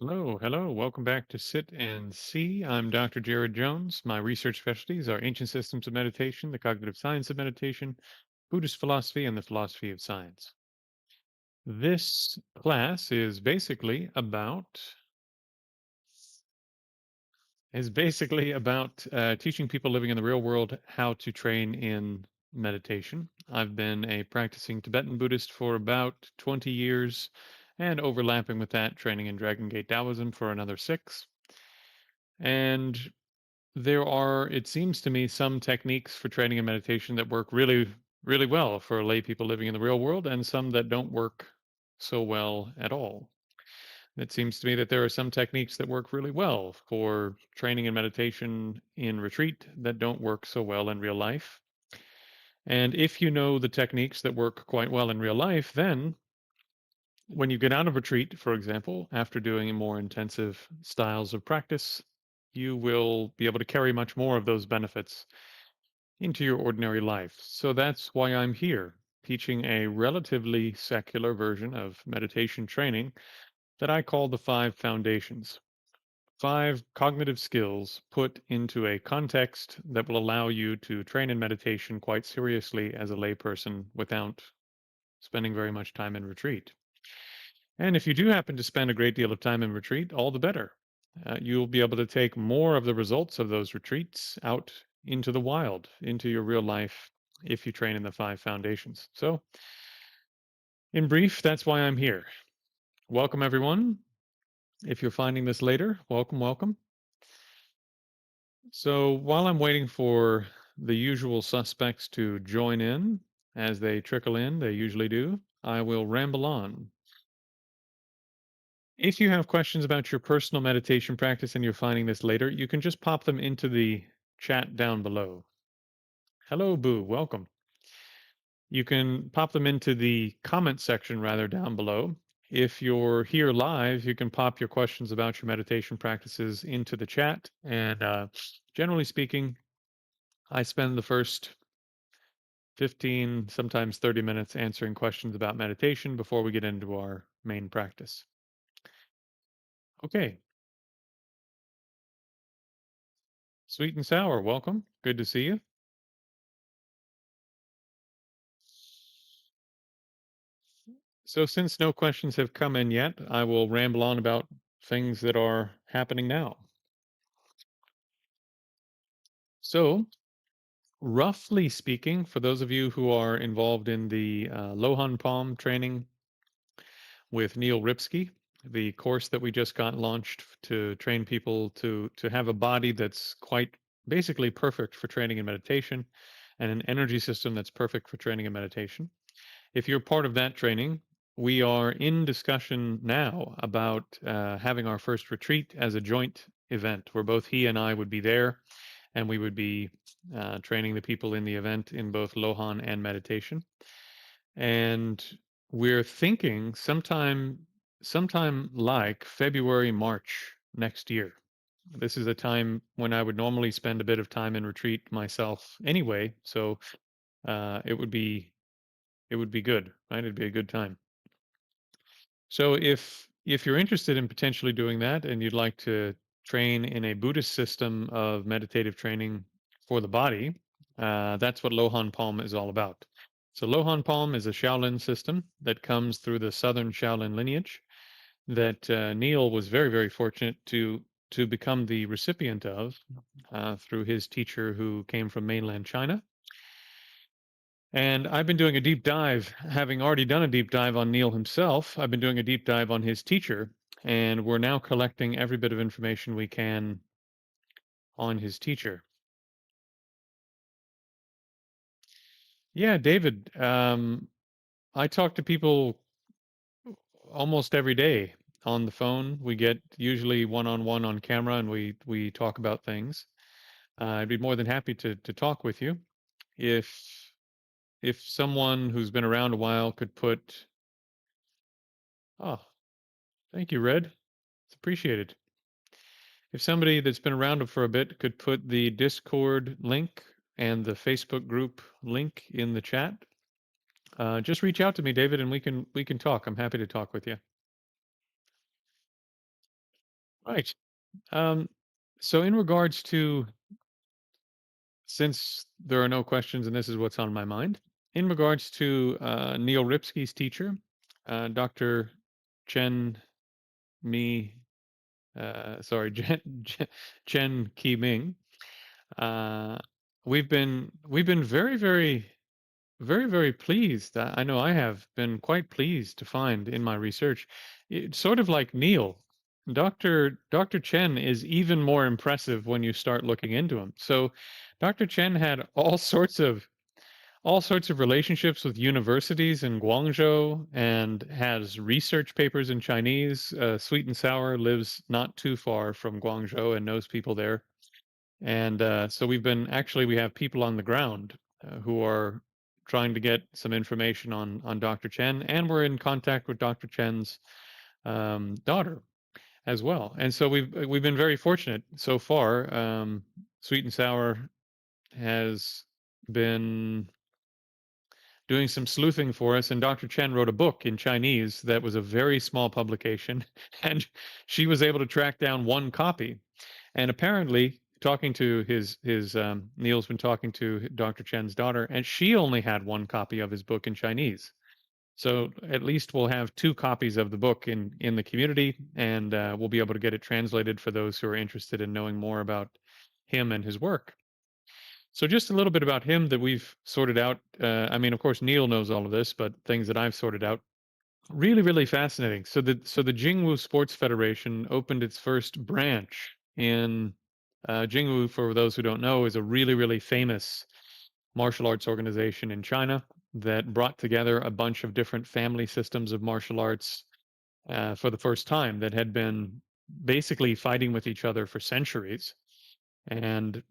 Hello, hello. Welcome back to Sit and See. I'm Dr. Jared Jones. My research specialties are ancient systems of meditation, the cognitive science of meditation, Buddhist philosophy, and the philosophy of science. This class is basically about teaching people living in the real world how to train in meditation. I've been a practicing Tibetan Buddhist for about 20 years, and overlapping with that, training in Dragon Gate Taoism for another 6. And there are, it seems to me, some techniques for training and meditation that work really, really well for lay people living in the real world, and some that don't work so well at all. It seems to me that there are some techniques that work really well for training and meditation in retreat that don't work so well in real life. And if you know the techniques that work quite well in real life, then when you get out of retreat, for example, after doing more intensive styles of practice, you will be able to carry much more of those benefits into your ordinary life. So that's why I'm here, teaching a relatively secular version of meditation training that I call the 5 foundations. 5 cognitive skills put into a context that will allow you to train in meditation quite seriously as a layperson without spending very much time in retreat. And if you do happen to spend a great deal of time in retreat, all the better. You'll be able to take more of the results of those retreats out into the wild, into your real life, if you train in the 5 foundations. So, in brief, that's why I'm here. Welcome, everyone. If you're finding this later, welcome, welcome. So, while I'm waiting for the usual suspects to join in, as they trickle in, they usually do, I will ramble on. If you have questions about your personal meditation practice and you're finding this later, you can just pop them into the chat down below. Hello, Boo. Welcome. You can pop them into the comment section rather down below. If you're here live, you can pop your questions about your meditation practices into the chat. And generally speaking, I spend the first 15, sometimes 30 minutes answering questions about meditation before we get into our main practice. Okay, sweet and sour, welcome. Good to see you. So, since no questions have come in yet, I will ramble on about things that are happening now. So, roughly speaking, for those of you who are involved in the Lohan Palm training with Neil Ripsky, the course that we just got launched to train people to have a body that's quite basically perfect for training and meditation, and an energy system that's perfect for training and meditation. If you're part of that training, we are in discussion now about having our first retreat as a joint event where both he and I would be there, and we would be training the people in the event in both Lohan and meditation. And we're thinking sometime like February, March next year. This is a time when I would normally spend a bit of time in retreat myself anyway, so it would be good, right? It'd be a good time. So if you're interested in potentially doing that and you'd like to train in a Buddhist system of meditative training for the body, that's what Lohan Palm is all about. So Lohan Palm is a Shaolin system that comes through the Southern Shaolin lineage that Neil was very, very fortunate to become the recipient of through his teacher who came from mainland China. And I've been doing a deep dive, having already done a deep dive on Neil himself. I've been doing a deep dive on his teacher, and we're now collecting every bit of information we can on his teacher. Yeah, David, I talk to people almost every day on the phone. We get usually one-on-one on camera, and we talk about things. I'd be more than happy to talk with you if if someone who's been around a while could put. Oh, thank you, Red. It's appreciated. If somebody that's been around for a bit could put the Discord link and the Facebook group link in the chat, just reach out to me, David, and we can talk. I'm happy to talk with you. Right. Um, so in regards to, since there are no questions and this is what's on my mind, in regards to Neil Ripsky's teacher, Dr. Chen Mi, sorry, Chen Ki Ming, uh, we've been very pleased. I know I have been quite pleased to find in my research, sort of like Neil. Dr. Chen is even more impressive when you start looking into him. So, Dr. Chen had all sorts of relationships with universities in Guangzhou and has research papers in Chinese. Sweet and Sour lives not too far from Guangzhou and knows people there. And so we have people on the ground who are trying to get some information on Dr. Chen, and we're in contact with Dr. Chen's daughter as well. And so we've been very fortunate so far. Sweet and Sour has been doing some sleuthing for us, and Dr. Chen wrote a book in Chinese that was a very small publication, and she was able to track down one copy. And apparently, talking to Neil's been talking to Dr. Chen's daughter, and she only had one copy of his book in Chinese. So at least we'll have two copies of the book in the community, and we'll be able to get it translated for those who are interested in knowing more about him and his work. So just a little bit about him that we've sorted out. I mean, of course, Neil knows all of this, but things that I've sorted out. Really fascinating. So the Jingwu Sports Federation opened its first branch in Jingwu. For those who don't know, is a really famous martial arts organization in China that brought together a bunch of different family systems of martial arts for the first time that had been basically fighting with each other for centuries. And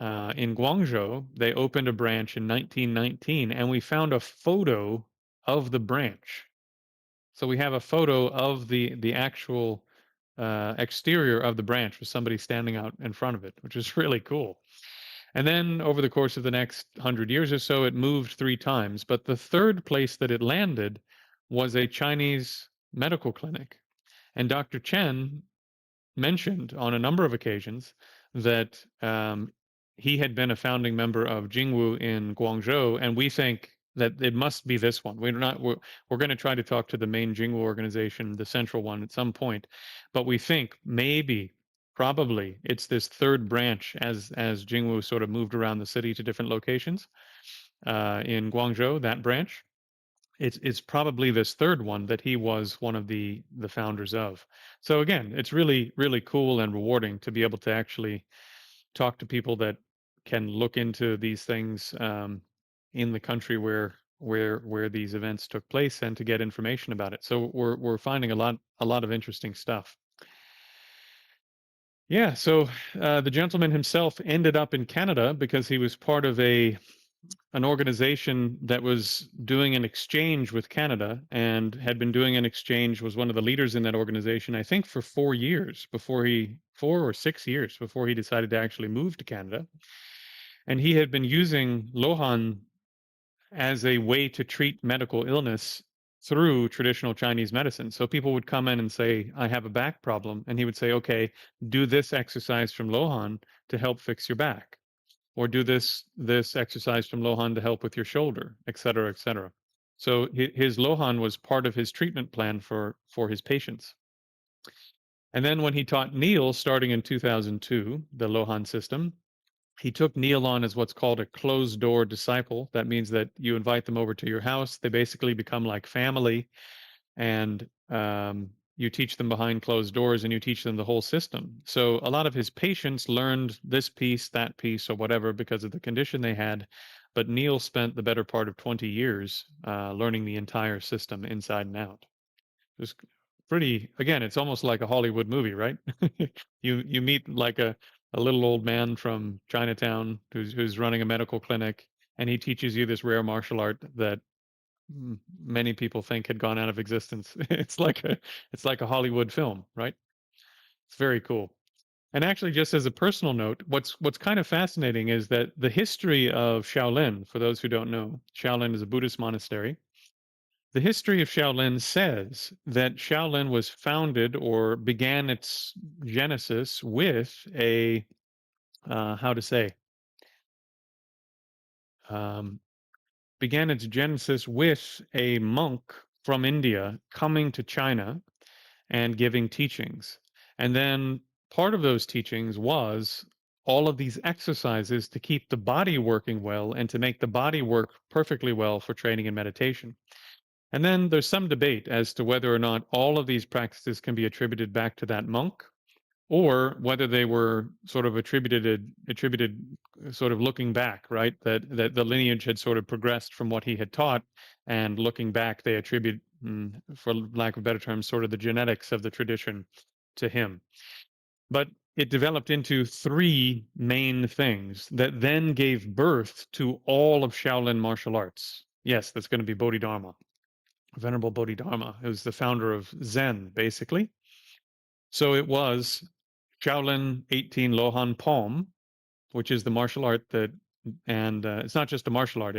in Guangzhou, they opened a branch in 1919, and we found a photo of the branch. So we have a photo of the actual exterior of the branch with somebody standing out in front of it, which is really cool. And then over the course of the next 100 years or so, it moved three times. But the third place that it landed was a Chinese medical clinic. And Dr. Chen mentioned on a number of occasions that he had been a founding member of Jingwu in Guangzhou, and we think that it must be this one. We're going to try to talk to the main Jingwu organization, the central one, at some point, but we think probably it's this third branch as Jingwu sort of moved around the city to different locations in Guangzhou. That branch, it's probably this third one that he was one of the founders of. So again, it's really cool and rewarding to be able to actually talk to people that can look into these things in the country where these events took place and to get information about it. So we're finding a lot of interesting stuff. Yeah, so the gentleman himself ended up in Canada because he was part of an organization that was doing an exchange with Canada and had been doing an exchange, was one of the leaders in that organization, I think for 4 years 4 or 6 years before he decided to actually move to Canada. And he had been using Lohan as a way to treat medical illness through traditional Chinese medicine. So people would come in and say, I have a back problem. And he would say, okay, do this exercise from Lohan to help fix your back, or do this exercise from Lohan to help with your shoulder, et cetera, et cetera. So his Lohan was part of his treatment plan for his patients. And then when he taught Neil, starting in 2002, the Lohan system, he took Neil on as what's called a closed door disciple. That means that you invite them over to your house. They basically become like family, and you teach them behind closed doors and you teach them the whole system. So a lot of his patients learned this piece, that piece, or whatever because of the condition they had. But Neil spent the better part of 20 years learning the entire system inside and out. It was pretty, again, it's almost like a Hollywood movie, right? You meet like a little old man from Chinatown who's running a medical clinic, and he teaches you this rare martial art that many people think had gone out of existence. It's like a Hollywood film, right? It's very cool. And actually, just as a personal note, what's kind of fascinating is that the history of Shaolin, for those who don't know, Shaolin is a Buddhist monastery, The history of Shaolin says that Shaolin was founded or began its genesis with a, how to say, um, began its genesis with a monk from India coming to China and giving teachings. And then part of those teachings was all of these exercises to keep the body working well and to make the body work perfectly well for training and meditation. And then there's some debate as to whether or not all of these practices can be attributed back to that monk or whether they were sort of attributed sort of looking back, right? That the lineage had sort of progressed from what he had taught, and looking back, they attribute, for lack of a better term, sort of the genetics of the tradition to him. But it developed into three main things that then gave birth to all of Shaolin martial arts. Yes, that's going to be Bodhidharma, Venerable Bodhidharma, who's the founder of Zen, basically. So it was Shaolin 18 Lohan Palm, which is the martial art that, and it's not just a martial art.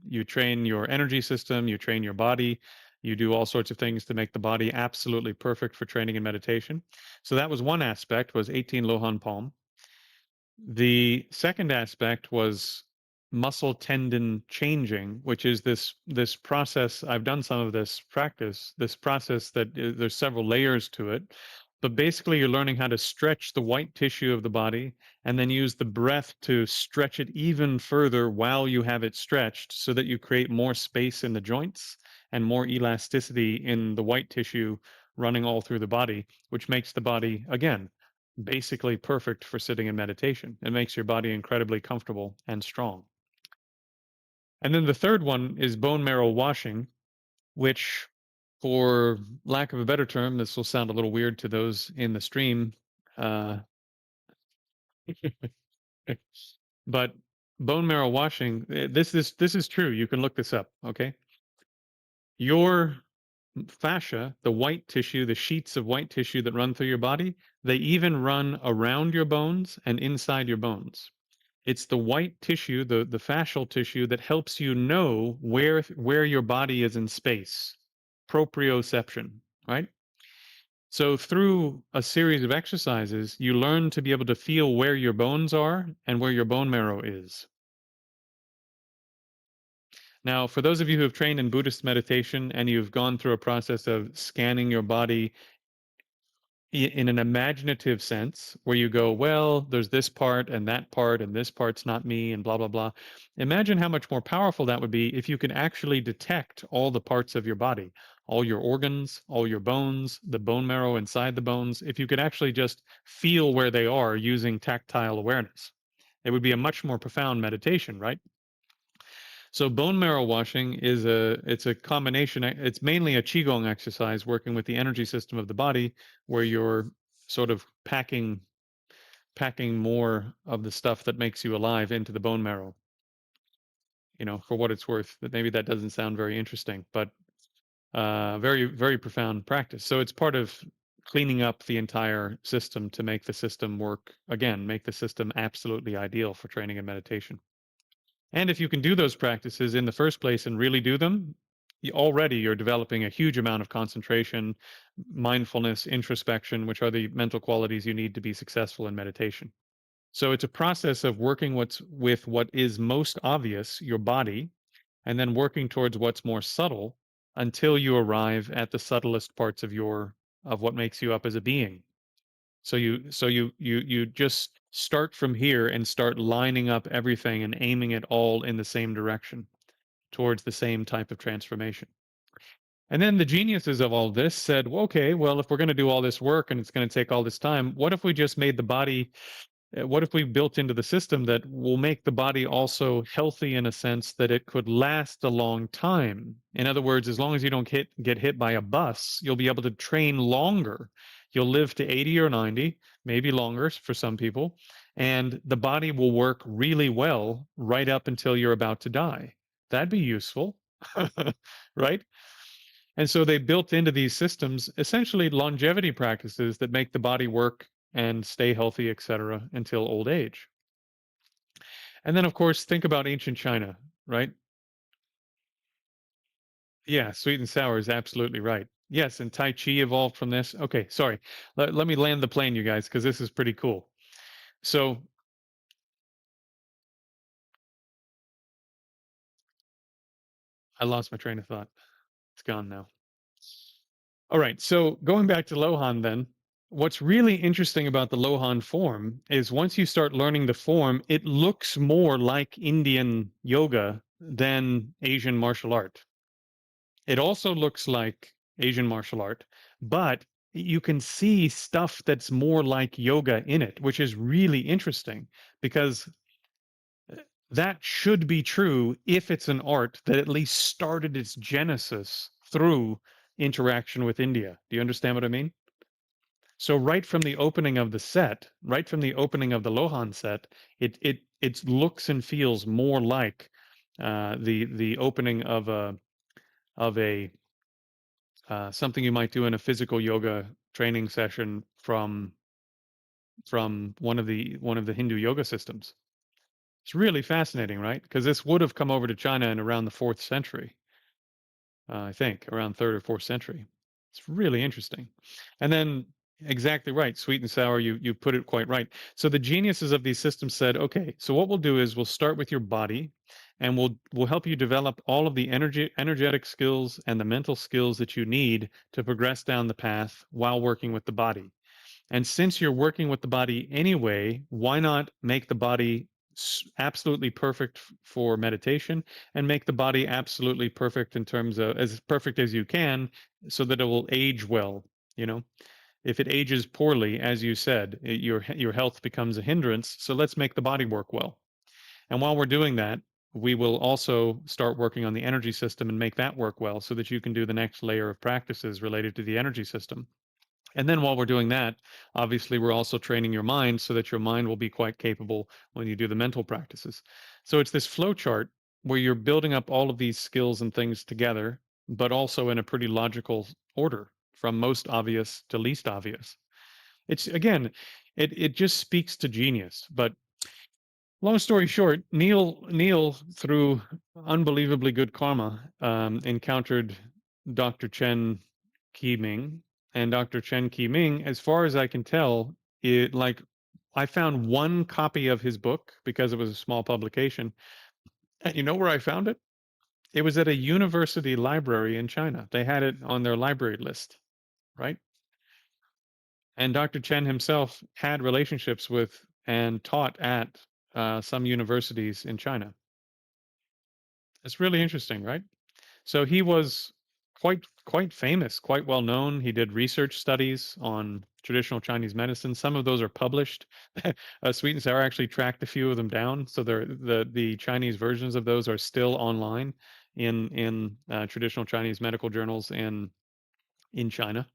You train your energy system, you train your body, you do all sorts of things to make the body absolutely perfect for training and meditation. So that was one aspect, was 18 Lohan Palm. The second aspect was muscle tendon changing, which is this process. I've done some of this practice, this process that there's several layers to it. But basically, you're learning how to stretch the white tissue of the body and then use the breath to stretch it even further while you have it stretched so that you create more space in the joints and more elasticity in the white tissue running all through the body, which makes the body, again, basically perfect for sitting in meditation. It makes your body incredibly comfortable and strong. And then the third one is bone marrow washing, which, for lack of a better term, this will sound a little weird to those in the stream, uh, but bone marrow washing, this is true. You can look this up. Okay, your fascia, the white tissue, the sheets of white tissue that run through your body, they even run around your bones and inside your bones. It's the white tissue, the fascial tissue that helps you know where your body is in space. Proprioception, right? So through a series of exercises, you learn to be able to feel where your bones are and where your bone marrow is. Now, for those of you who have trained in Buddhist meditation and you've gone through a process of scanning your body in an imaginative sense where you go, well, there's this part and this part's not me and blah, blah, blah. Imagine how much more powerful that would be if you could actually detect all the parts of your body, all your organs, all your bones, the bone marrow inside the bones. If you could actually just feel where they are using tactile awareness, it would be a much more profound meditation, right? So bone marrow washing it's a combination. It's mainly a qigong exercise working with the energy system of the body, where you're sort of packing more of the stuff that makes you alive into the bone marrow. You know, for what it's worth. That maybe that doesn't sound very interesting, but very profound practice. So it's part of cleaning up the entire system to make the system work again, make the system absolutely ideal for training and meditation. And if you can do those practices in the first place and really do them, already you're developing a huge amount of concentration, mindfulness, introspection, which are the mental qualities you need to be successful in meditation. So it's a process of working with what is most obvious, your body, and then working towards what's more subtle until you arrive at the subtlest parts of what makes you up as a being. So you just start from here and start lining up everything and aiming it all in the same direction towards the same type of transformation. And then the geniuses of all this said, well, okay, well, if we're going to do all this work and it's going to take all this time, what if we just made the body what if we built into the system that will make the body also healthy in a sense that it could last a long time? In other words, as long as you don't get hit by a bus, you'll be able to train longer. You'll live to 80 or 90, maybe longer for some people, and the body will work really well right up until you're about to die. That'd be useful, right? And so they built into these systems essentially longevity practices that make the body work and stay healthy, etc., until old age. And then, of course, think about ancient China, right? Yeah, sweet and sour is absolutely right. Yes, and Tai Chi evolved from this. Okay, sorry. Let me land the plane, you guys, because this is pretty cool. So I lost my train of thought. It's gone now. All right. So going back to Lohan, then, what's really interesting about the Lohan form is once you start learning the form, it looks more like Indian yoga than Asian martial art. It also looks like Asian martial art, but you can see stuff that's more like yoga in it, which is really interesting because that should be true if it's an art that at least started its genesis through interaction with India. Do you understand what I mean? So right from the opening of the set, right from the opening of the Lohan set, it looks and feels more like the opening of a something you might do in a physical yoga training session from one of the Hindu yoga systems. It's really fascinating, right? Because this would have come over to China in around the fourth century, I think, around third or fourth century. It's really interesting. And then exactly right, sweet and sour. You put it quite right. So the geniuses of these systems said, okay, so what we'll do is we'll start with your body, and we'll help you develop all of the energetic skills and the mental skills that you need to progress down the path while working with the body. And since you're working with the body anyway, why not make the body absolutely perfect for meditation and make the body absolutely perfect in terms of as perfect as you can so that it will age well, you know? If it ages poorly, as you said, your health becomes a hindrance, so let's make the body work well. And while we're doing that, we will also start working on the energy system and make that work well so that you can do the next layer of practices related to the energy system. And then while we're doing that, obviously, we're also training your mind so that your mind will be quite capable when you do the mental practices. So it's this flow chart where you're building up all of these skills and things together, but also in a pretty logical order from most obvious to least obvious. It's again, it just speaks to genius. But long story short, Neil through unbelievably good karma encountered Dr. Chen Qiming, and Dr. Chen Qiming, as far as I can tell, it like I found one copy of his book because it was a small publication. And you know where I found it? It was at a university library in China. They had it on their library list, right? And Dr. Chen himself had relationships with and taught at some universities in China. It's really interesting, right? So he was quite famous, quite well known. He did research studies on traditional Chinese medicine. Some of those are published. Sweet and Sour actually tracked a few of them down, so the Chinese versions of those are still online in traditional Chinese medical journals in China.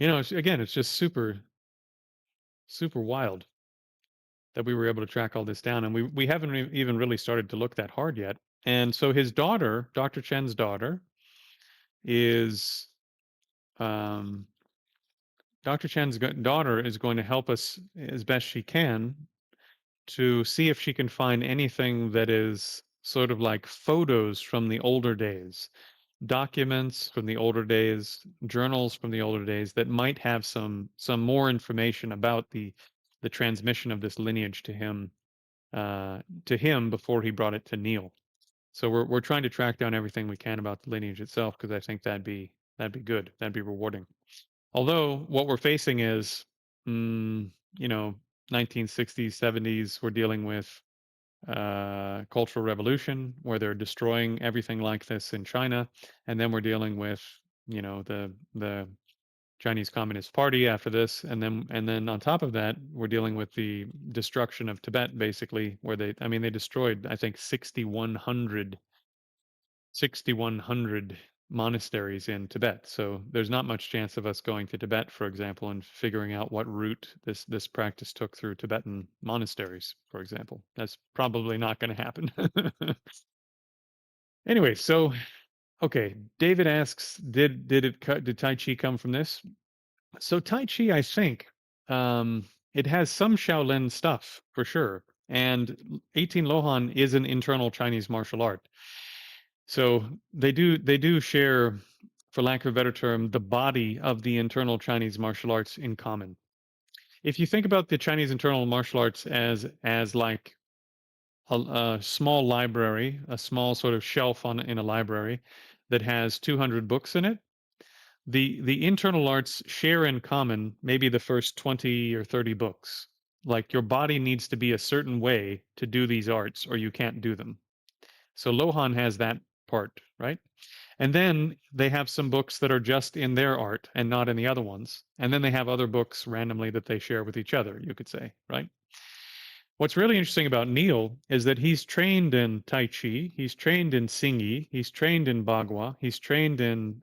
Again, it's just super wild that we were able to track all this down, and we haven't even really started to look that hard yet. And so his daughter, Dr. Chen's daughter, is um, Dr. Chen's daughter is going to help us as best she can to see if she can find anything that is sort of like photos from the older days, documents from the older days, journals from the older days that might have some more information about the transmission of this lineage to him before he brought it to Neil. So we're trying to track down everything we can about the lineage itself because I think that'd be good. That'd be rewarding. Although what we're facing is, mm, you know, 1960s, 70s, we're dealing with cultural revolution where they're destroying everything like this in China, and then we're dealing with, the Chinese Communist Party after this, and then on top of that, we're dealing with the destruction of Tibet, basically, where they destroyed, I think, 6,100 monasteries in Tibet. So there's not much chance of us going to Tibet, for example, and figuring out what route this practice took through Tibetan monasteries, for example. That's probably not going to happen. Anyway, so okay, David asks, did Tai Chi come from this? So Tai Chi, I think, it has some Shaolin stuff for sure, and 18 Lohan is an internal Chinese martial art. So they do share, for lack of a better term, the body of the internal Chinese martial arts in common. If you think about the Chinese internal martial arts as like a small library, a small sort of shelf on in a library that has 200 books in it, the internal arts share in common maybe the first 20 or 30 books. Like your body needs to be a certain way to do these arts or you can't do them. So Lohan has that part, right? And then they have some books that are just in their art and not in the other ones. And then they have other books randomly that they share with each other, you could say, right? What's really interesting about Neil is that he's trained in Tai Chi, he's trained in Xingyi, he's trained in Bagua, he's trained in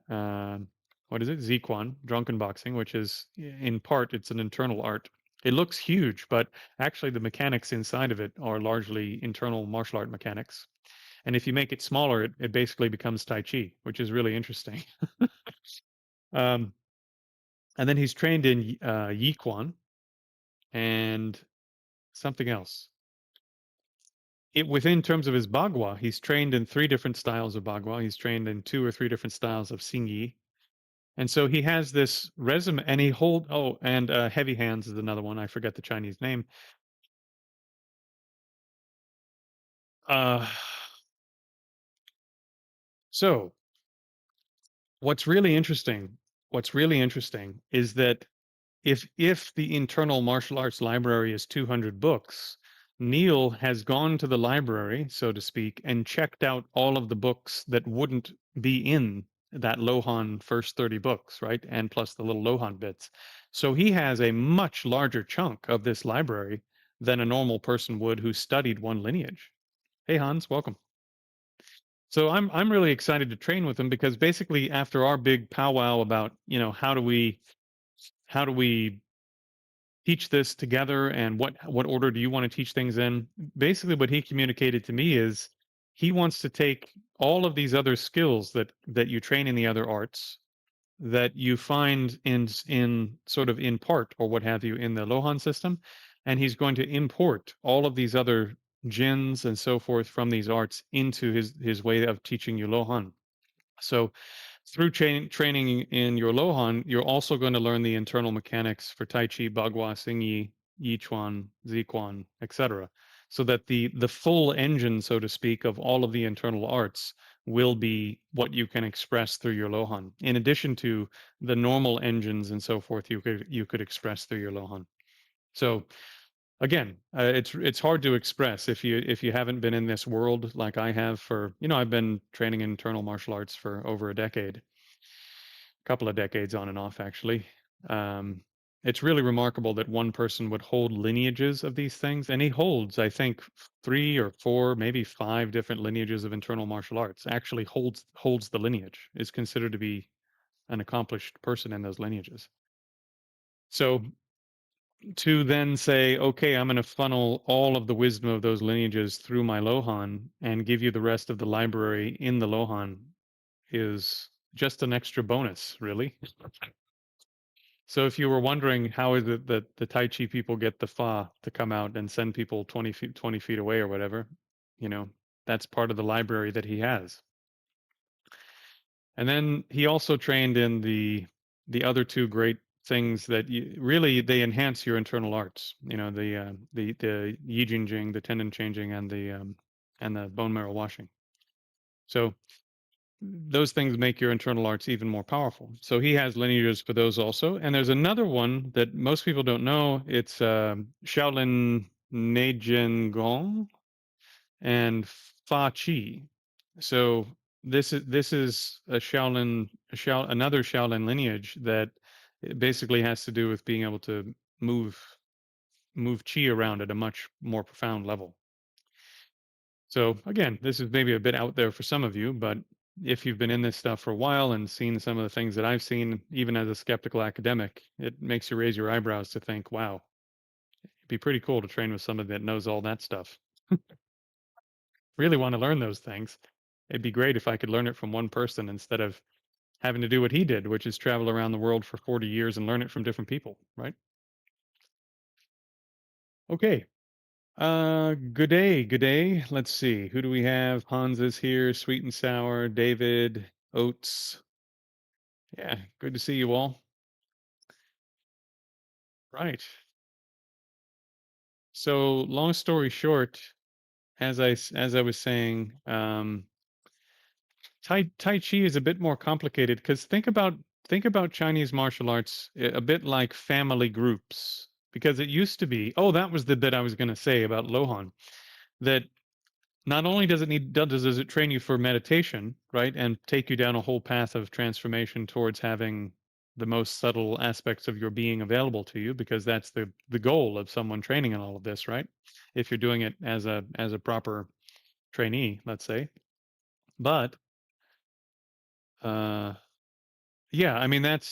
what is it, Ziquan, drunken boxing, which is in part it's an internal art. It looks huge, but actually the mechanics inside of it are largely internal martial art mechanics. And if you make it smaller, it basically becomes Tai Chi, which is really interesting. um, and then he's trained in Yiquan and something else. Within terms of his Bagua, he's trained in three different styles of Bagua. He's trained in two or three different styles of Xingyi. And so he has this resume, and and Heavy Hands is another one. I forget the Chinese name. Uh, so what's really interesting, what's really interesting is that if the internal martial arts library is 200 books, Neil has gone to the library, so to speak, and checked out all of the books that wouldn't be in that Lohan first 30 books, right? And plus the little Lohan bits. So he has a much larger chunk of this library than a normal person would who studied one lineage. Hey Hans, welcome. So I'm really excited to train with him because basically after our big powwow about, how do we teach this together and what order do you want to teach things in, basically what he communicated to me is he wants to take all of these other skills that you train in the other arts that you find in sort of in part or what have you in the Lohan system, and he's going to import all of these other jins and so forth from these arts into his way of teaching you Lohan. So through training in your Lohan, you're also going to learn the internal mechanics for Tai Chi, Bagua, Xingyi, Yichuan, Ziquan, etc. So that the full engine, so to speak, of all of the internal arts will be what you can express through your Lohan, in addition to the normal engines and so forth you could express through your Lohan. So again, it's hard to express if you haven't been in this world like I have for I've been training in internal martial arts for over a decade, couple of decades on and off actually. Um, it's really remarkable that one person would hold lineages of these things, and he holds, I think, three or four, maybe five different lineages of internal martial arts. Actually, holds the lineage, is considered to be an accomplished person in those lineages. So to then say, okay, I'm going to funnel all of the wisdom of those lineages through my Lohan and give you the rest of the library in the Lohan is just an extra bonus, really. So if you were wondering how is it that the Tai Chi people get the Fa to come out and send people 20 feet away or whatever, you know, that's part of the library that he has. And then he also trained in the other two great things that really they enhance your internal arts. The Yi Jing Jing, the tendon changing, and the bone marrow washing. So those things make your internal arts even more powerful. So he has lineages for those also. And there's another one that most people don't know. It's Shaolin Neijin Gong and Fa Chi. So this is another Shaolin lineage that basically has to do with being able to move move chi around at a much more profound level. So again, this is maybe a bit out there for some of you, but if you've been in this stuff for a while and seen some of the things that I've seen, even as a skeptical academic, it makes you raise your eyebrows to think, wow, it'd be pretty cool to train with somebody that knows all that stuff. Really want to learn those things. It'd be great if I could learn it from one person instead of having to do what he did, which is travel around the world for 40 years and learn it from different people, right? Okay. Good day, good day. Let's see. Who do we have? Hans is here, sweet and sour, David, Oats. Yeah, good to see you all. Right. So, long story short, as I was saying, Tai Chi is a bit more complicated because think about Chinese martial arts a bit like family groups because it used to be. Oh, that was the bit I was going to say about Lohan. That not only does it train you for meditation, right, and take you down a whole path of transformation towards having the most subtle aspects of your being available to you, because that's the goal of someone training in all of this, right? If you're doing it as a proper trainee, let's say. But uh, yeah, I mean that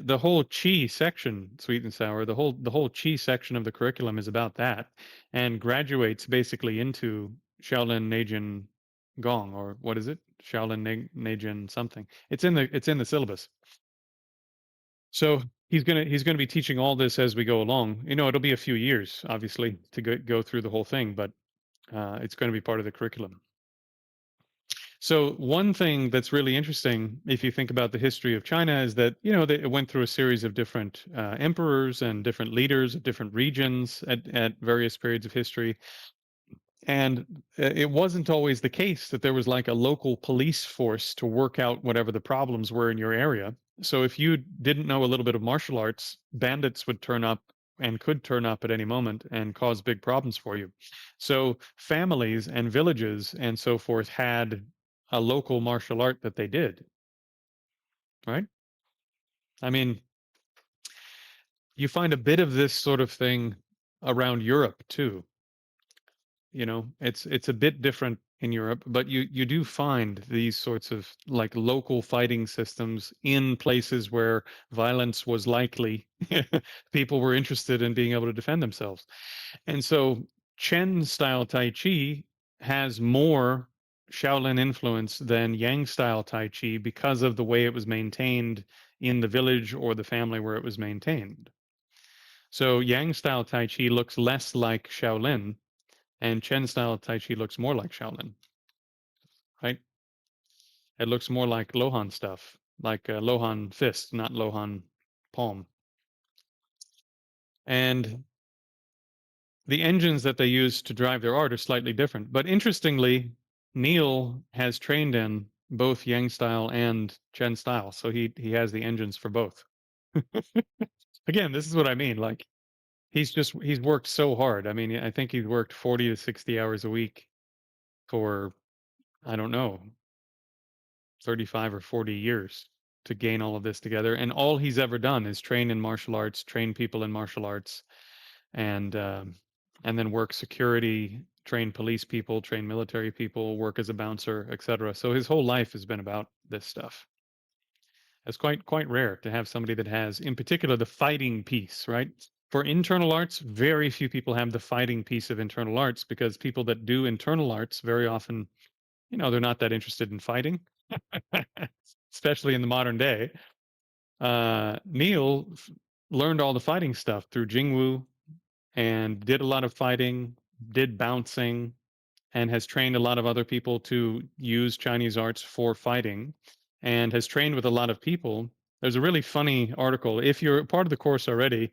the whole chi section, sweet and sour, the whole chi section of the curriculum is about that, and graduates basically into Shaolin Neijin Gong, or what is it? Shaolin Neijin something. It's in the syllabus. So he's gonna be teaching all this as we go along. You know, it'll be a few years, obviously, to go through the whole thing, but it's going to be part of the curriculum. So one thing that's really interesting, if you think about the history of China, is that it went through a series of different emperors and different leaders of different regions at various periods of history, and it wasn't always the case that there was like a local police force to work out whatever the problems were in your area. So if you didn't know a little bit of martial arts, bandits would turn up and could turn up at any moment and cause big problems for you. So families and villages and so forth had a local martial art that they did, right? I mean, you find a bit of this sort of thing around Europe too. It's a bit different in Europe, but you do find these sorts of like local fighting systems in places where violence was likely. People were interested in being able to defend themselves. And so Chen style Tai Chi has more Shaolin influence than Yang style Tai Chi because of the way it was maintained in the village or the family where it was maintained. So Yang style Tai Chi looks less like Shaolin, and Chen style Tai Chi looks more like Shaolin, right? It looks more like Lohan stuff, like Lohan fist, not Lohan palm. And the engines that they use to drive their art are slightly different. But interestingly, Neil has trained in both Yang style and Chen style, so he has the engines for both. Again, this is what I mean. Like he's worked so hard. I mean, I think he's worked 40 to 60 hours a week for I don't know 35 or 40 years to gain all of this together. And all he's ever done is train in martial arts, train people in martial arts, and and then work security, train police people, train military people, work as a bouncer, etc. So his whole life has been about this stuff. It's quite rare to have somebody that has, in particular, the fighting piece, right? For internal arts, very few people have the fighting piece of internal arts because people that do internal arts very often, they're not that interested in fighting, especially in the modern day. Neil learned all the fighting stuff through Jingwu and did a lot of fighting, did bouncing, and has trained a lot of other people to use Chinese arts for fighting, and has trained with a lot of people. There's a really funny article. If you're part of the course already,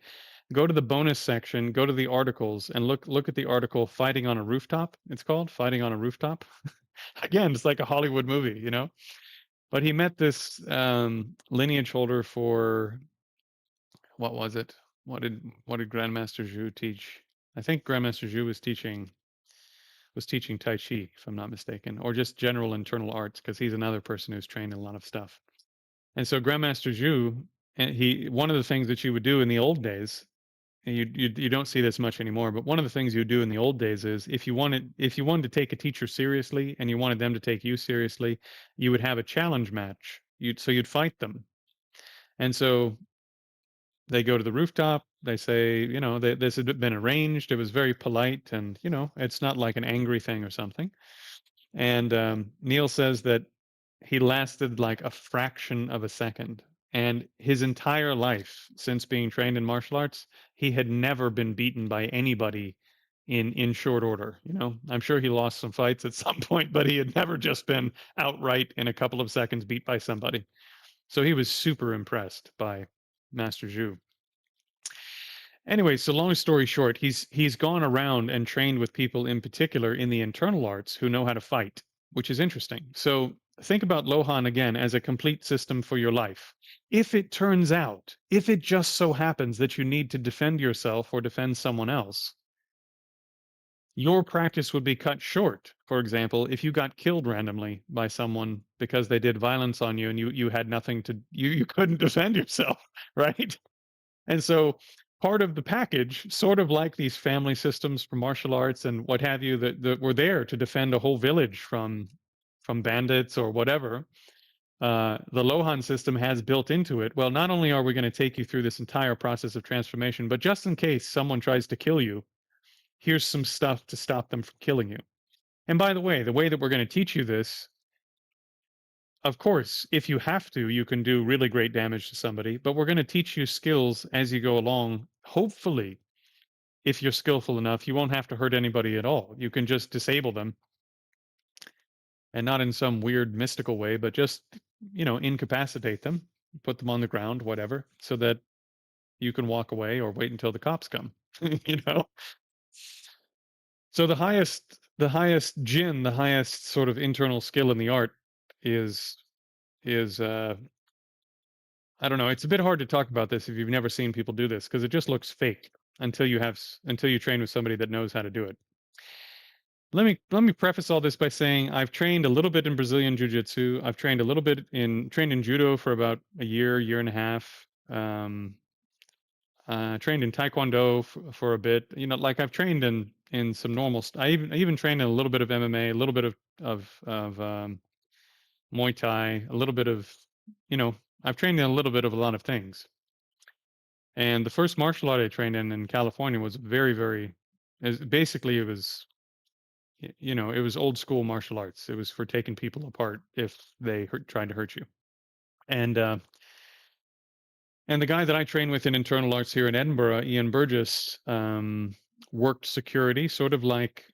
go to the bonus section, go to the articles, and look at the article "Fighting on a Rooftop." It's called "Fighting on a Rooftop." Again, it's like a Hollywood movie. But he met this lineage holder for what was it? What did Grandmaster Zhu teach? I think Grandmaster Zhu was teaching Tai Chi, if I'm not mistaken, or just general internal arts, because he's another person who's trained in a lot of stuff. And so Grandmaster Zhu, and he one of the things that you would do in the old days, and you don't see this much anymore, but one of the things you do in the old days is if you wanted to take a teacher seriously and you wanted them to take you seriously, you would have a challenge match. You'd fight them. And so they go to the rooftop. They say, this had been arranged. It was very polite, and it's not like an angry thing or something. And Neil says that he lasted like a fraction of a second. And his entire life, since being trained in martial arts, he had never been beaten by anybody in short order. You know, I'm sure he lost some fights at some point, but he had never just been outright in a couple of seconds beat by somebody. So he was super impressed by Master Zhu. Anyway, so long story short, he's gone around and trained with people in particular in the internal arts who know how to fight, which is interesting. So think about Lohan again as a complete system for your life. If it turns out, if it just so happens that you need to defend yourself or defend someone else, your practice would be cut short. For example, if you got killed randomly by someone because they did violence on you and you had nothing to you couldn't defend yourself, right? And so part of the package, sort of like these family systems for martial arts and what have you, that were there to defend a whole village from bandits or whatever, the Lohan system has built into it. Well, not only are we going to take you through this entire process of transformation, but just in case someone tries to kill you, here's some stuff to stop them from killing you. And by the way that we're going to teach you this, of course, if you have to, you can do really great damage to somebody, but we're going to teach you skills as you go along. Hopefully, if you're skillful enough, you won't have to hurt anybody at all. You can just disable them, and not in some weird mystical way, but just, incapacitate them, put them on the ground, whatever, so that you can walk away or wait until the cops come. you know? So the highest jin, the highest sort of internal skill in the art is I don't know. It's a bit hard to talk about this if you've never seen people do this because it just looks fake until you train with somebody that knows how to do it. Let me preface all this by saying I've trained a little bit in Brazilian jiu-jitsu. I've trained a little bit trained in judo for about a year and a half. Trained in taekwondo for a bit. Like I've trained in some normal. I even trained in a little bit of MMA, a little bit of Muay Thai, a little bit of, you know, I've trained in a little bit of a lot of things. And the first martial art I trained in California was basically it was, it was old school martial arts. It was for taking people apart if they tried to hurt you. And and the guy that I train with in internal arts here in Edinburgh, Ian Burgess, worked security, sort of like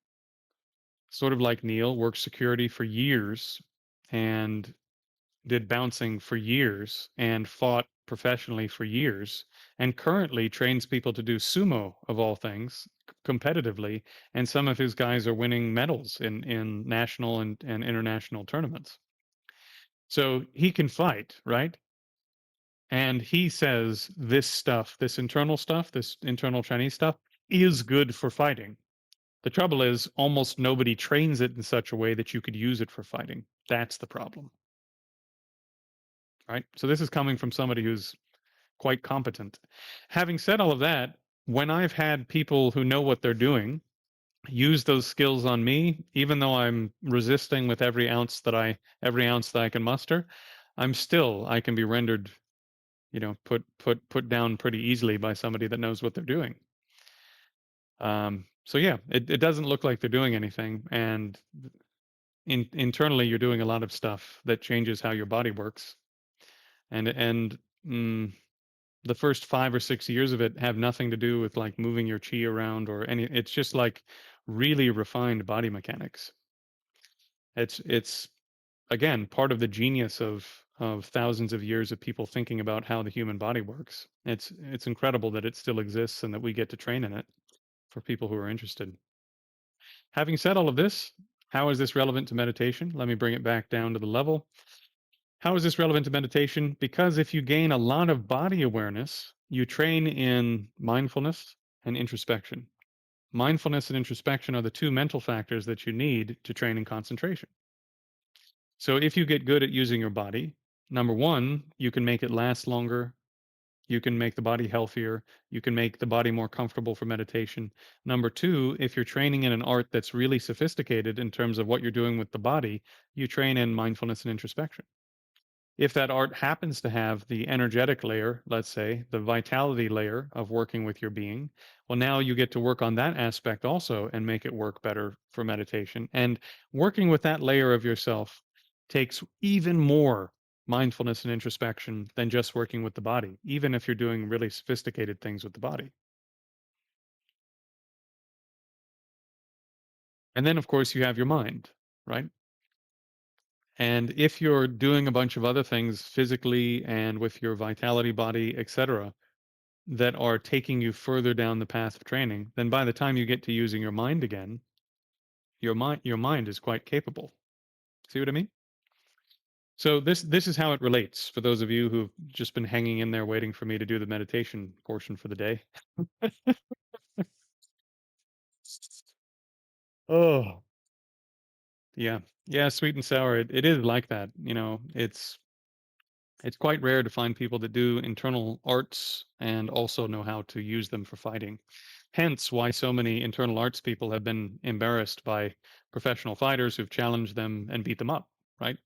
Neil, worked security for years, and did bouncing for years and fought professionally for years and currently trains people to do sumo of all things competitively, and some of his guys are winning medals in national and international tournaments. So he can fight, right? And he says this internal stuff, this internal Chinese stuff is good for fighting. The trouble is almost nobody trains it in such a way that you could use it for fighting. That's the problem. Right? So this is coming from somebody who's quite competent. Having said all of that, when I've had people who know what they're doing use those skills on me, even though I'm resisting with every ounce that I can muster, I can be rendered, put down pretty easily by somebody that knows what they're doing. So yeah, it doesn't look like they're doing anything, and internally you're doing a lot of stuff that changes how your body works, and mm, the first 5 or 6 years of it have nothing to do with like moving your chi around or any. It's just like really refined body mechanics. It's again part of the genius of thousands of years of people thinking about how the human body works. It's incredible that it still exists and that we get to train in it for people who are interested. Having said all of this, how is this relevant to meditation? Let me bring it back down to the level. How is this relevant to meditation? Because if you gain a lot of body awareness, you train in mindfulness and introspection. Mindfulness and introspection are the two mental factors that you need to train in concentration. So if you get good at using your body, number one, you can make it last longer. You can make the body healthier. You can make the body more comfortable for meditation. Number two, if you're training in an art that's really sophisticated in terms of what you're doing with the body, you train in mindfulness and introspection. If that art happens to have the energetic layer, let's say, the vitality layer of working with your being, well, now you get to work on that aspect also and make it work better for meditation. And working with that layer of yourself takes even more mindfulness and introspection than just working with the body, even if you're doing really sophisticated things with the body. And then, of course, you have your mind, right? And if you're doing a bunch of other things physically and with your vitality body, etc., that are taking you further down the path of training, then by the time you get to using your mind again, your mind is quite capable. See what I mean? So this is how it relates for those of you who've just been hanging in there waiting for me to do the meditation portion for the day. Oh, yeah. Yeah, sweet and sour. It is like that. It's quite rare to find people that do internal arts and also know how to use them for fighting. Hence why so many internal arts people have been embarrassed by professional fighters who've challenged them and beat them up, right?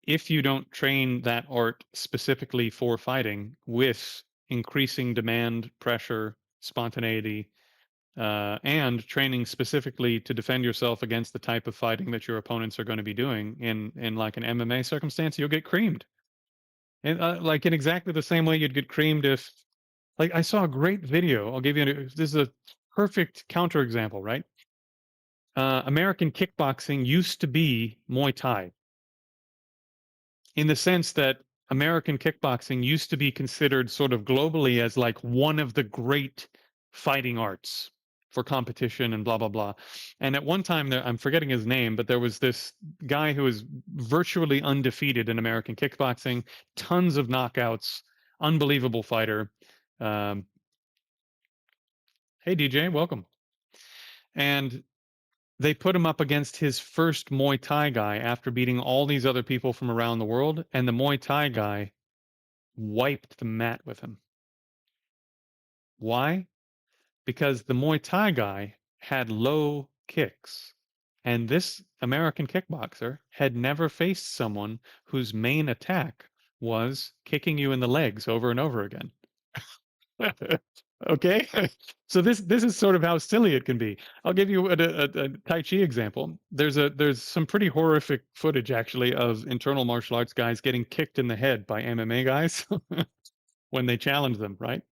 If you don't train that art specifically for fighting with increasing demand, pressure, spontaneity, and training specifically to defend yourself against the type of fighting that your opponents are going to be doing in like an MMA circumstance, you'll get creamed. And like in exactly the same way you'd get creamed if, like, I saw a great video. I'll give you this is a perfect counterexample, right? American kickboxing used to be Muay Thai in the sense that American kickboxing used to be considered sort of globally as like one of the great fighting arts for competition and blah blah blah. And at one time there, I'm forgetting his name, but there was this guy who was virtually undefeated in American kickboxing, tons of knockouts, unbelievable fighter. Um, hey DJ, welcome. And they put him up against his first Muay Thai guy after beating all these other people from around the world, and the Muay Thai guy wiped the mat with him. Why? Because the Muay Thai guy had low kicks. And this American kickboxer had never faced someone whose main attack was kicking you in the legs over and over again. Okay? So this is sort of how silly it can be. I'll give you a Tai Chi example. There's some pretty horrific footage actually of internal martial arts guys getting kicked in the head by MMA guys when they challenge them, right?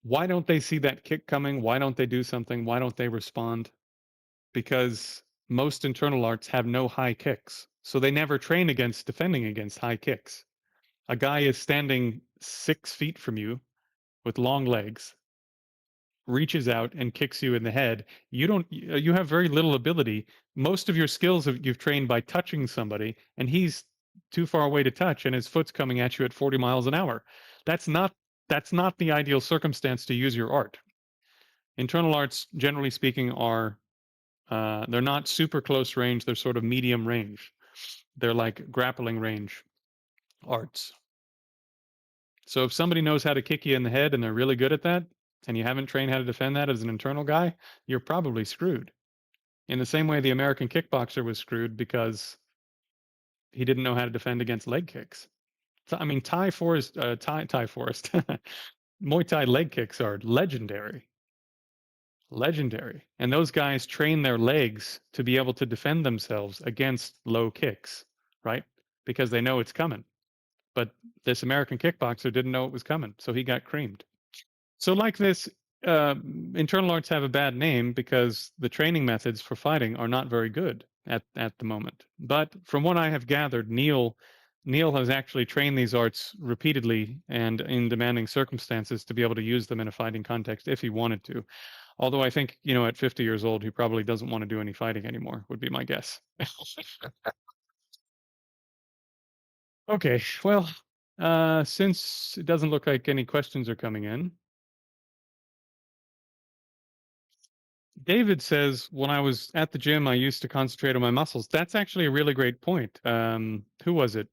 Why don't they see that kick coming? Why don't they do something? Why don't they respond? Because most internal arts have no high kicks. So they never train against defending against high kicks. A guy is standing 6 feet from you with long legs, reaches out and kicks you in the head. You have very little ability. Most of your skills you've trained by touching somebody, and he's too far away to touch, and his foot's coming at you at 40 miles an hour. That's not that's not the ideal circumstance to use your art. Internal arts, generally speaking, are they're not super close range. They're sort of medium range. They're like grappling range arts. So if somebody knows how to kick you in the head and they're really good at that, and you haven't trained how to defend that as an internal guy, you're probably screwed. In the same way the American kickboxer was screwed because he didn't know how to defend against leg kicks. So, I mean, Thai Forest, Muay Thai leg kicks are legendary. Legendary. And those guys train their legs to be able to defend themselves against low kicks, right? Because they know it's coming. But this American kickboxer didn't know it was coming, so he got creamed. So, like this, internal arts have a bad name because the training methods for fighting are not very good at the moment. But from what I have gathered, Neil has actually trained these arts repeatedly and in demanding circumstances to be able to use them in a fighting context if he wanted to. Although I think, at 50 years old, he probably doesn't want to do any fighting anymore, would be my guess. Okay, well, since it doesn't look like any questions are coming in, David says, when I was at the gym, I used to concentrate on my muscles. That's actually a really great point. Who was it?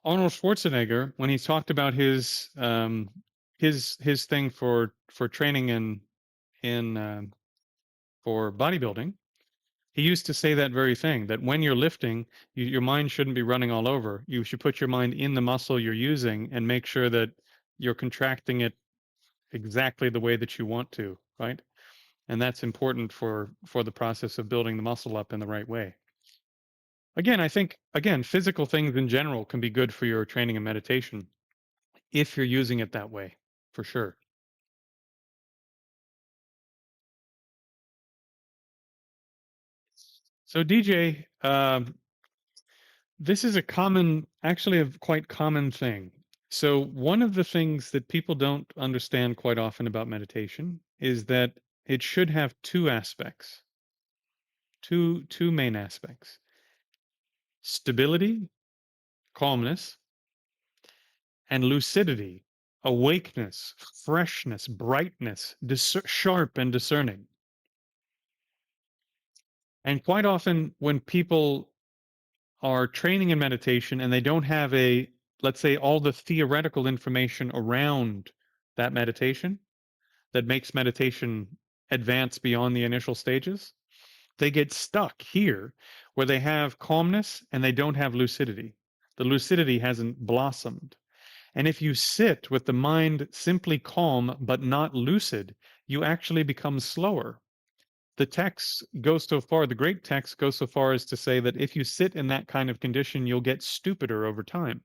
Arnold Schwarzenegger, when he talked about his thing for training in for bodybuilding, he used to say that very thing, that when you're lifting, your mind shouldn't be running all over. You should put your mind in the muscle you're using and make sure that you're contracting it exactly the way that you want to, right? And that's important for the process of building the muscle up in the right way. Again, I think physical things in general can be good for your training and meditation if you're using it that way, for sure. So DJ, this is a common, actually a quite common thing. So one of the things that people don't understand quite often about meditation is that it should have two aspects, two main aspects: stability, calmness, and lucidity, awakeness, freshness, brightness, sharp and discerning. And quite often when people are training in meditation and they don't have a, let's say, all the theoretical information around that meditation that makes meditation advance beyond the initial stages, they get stuck here where they have calmness and they don't have lucidity. The lucidity hasn't blossomed. And if you sit with the mind simply calm but not lucid, you actually become slower. The text goes so far, the great text goes so far as to say that if you sit in that kind of condition, you'll get stupider over time.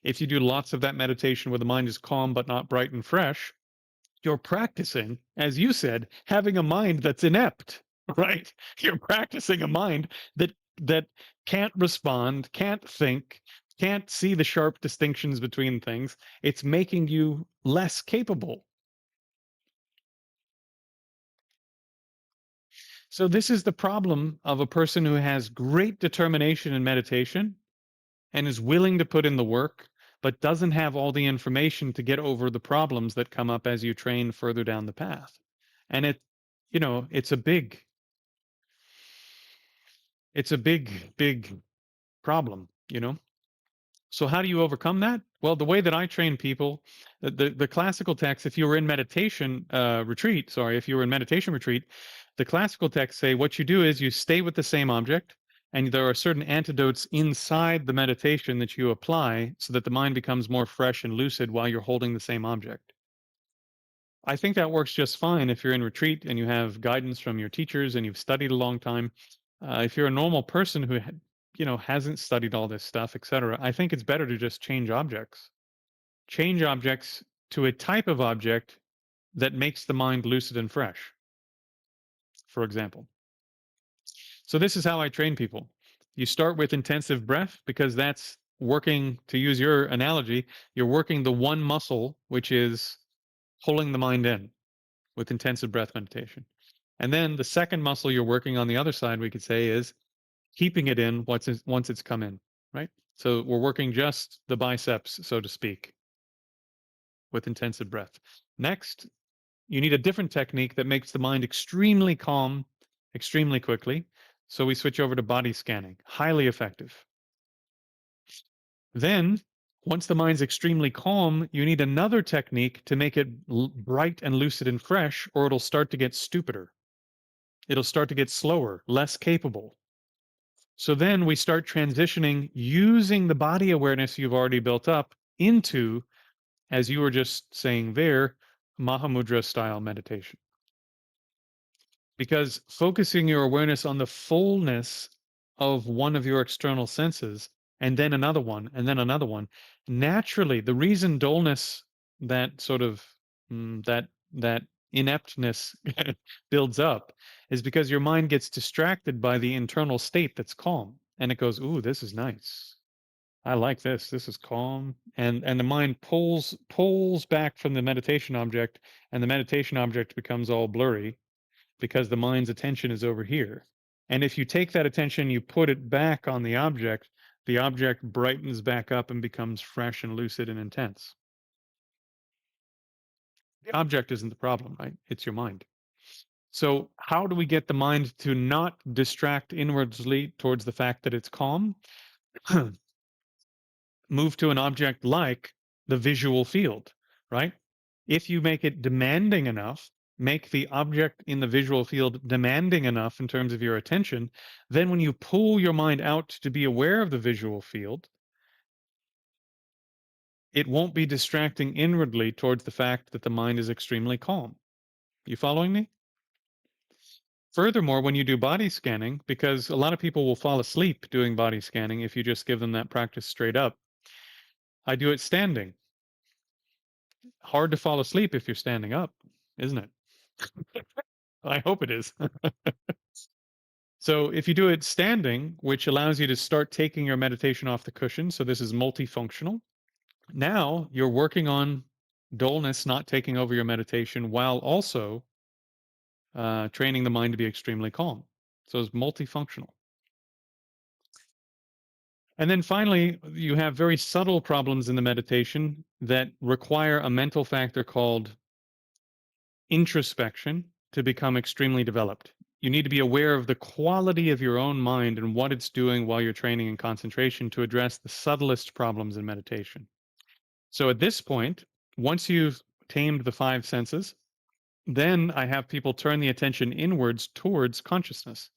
If you do lots of that meditation where the mind is calm but not bright and fresh, you're practicing, as you said, having a mind that's inept, right? You're practicing a mind that can't respond, can't think, can't see the sharp distinctions between things. It's making you less capable. So this is the problem of a person who has great determination in meditation and is willing to put in the work, but doesn't have all the information to get over the problems that come up as you train further down the path. And it's a big problem, you know? So how do you overcome that? Well, the way that I train people, the classical text, if you were in meditation retreat, sorry, if you were in meditation retreat, the classical texts say what you do is you stay with the same object, and there are certain antidotes inside the meditation that you apply so that the mind becomes more fresh and lucid while you're holding the same object. I think that works just fine if you're in retreat and you have guidance from your teachers and you've studied a long time. If you're a normal person who hasn't studied all this stuff, etc., I think it's better to just change objects. Change objects to a type of object that makes the mind lucid and fresh, for example. So this is how I train people. You start with intensive breath because that's working, to use your analogy, you're working the one muscle which is pulling the mind in with intensive breath meditation. And then the second muscle you're working on the other side, we could say, is keeping it in once it's come in, right? So we're working just the biceps, so to speak, with intensive breath. Next, you need a different technique that makes the mind extremely calm, extremely quickly. So we switch over to body scanning, highly effective. Then, once the mind's extremely calm, you need another technique to make it bright and lucid and fresh, or it'll start to get stupider. It'll start to get slower, less capable. So then we start transitioning using the body awareness you've already built up into, as you were just saying there, Mahamudra style meditation. Because focusing your awareness on the fullness of one of your external senses, and then another one, and then another one, naturally, the reason dullness, that sort of that ineptness builds up, is because your mind gets distracted by the internal state that's calm, and it goes, "Ooh, this is nice. I like this. This is calm." And the mind pulls back from the meditation object, and the meditation object becomes all blurry because the mind's attention is over here. And if you take that attention, you put it back on the object brightens back up and becomes fresh and lucid and intense. The object isn't the problem, right? It's your mind. So, how do we get the mind to not distract inwardly towards the fact that it's calm? Move to an object like the visual field, right? If you make it demanding enough, make the object in the visual field demanding enough in terms of your attention, then when you pull your mind out to be aware of the visual field, it won't be distracting inwardly towards the fact that the mind is extremely calm. You following me? Furthermore, when you do body scanning, because a lot of people will fall asleep doing body scanning if you just give them that practice straight up, I do it standing. Hard to fall asleep if you're standing up, isn't it? I hope it is. So if you do it standing, which allows you to start taking your meditation off the cushion, so this is multifunctional. Now you're working on dullness not taking over your meditation while also training the mind to be extremely calm. So it's multifunctional. And then finally, you have very subtle problems in the meditation that require a mental factor called introspection to become extremely developed. You need to be aware of the quality of your own mind and what it's doing while you're training in concentration to address the subtlest problems in meditation. So at this point, once you've tamed the five senses, then I have people turn the attention inwards towards consciousness.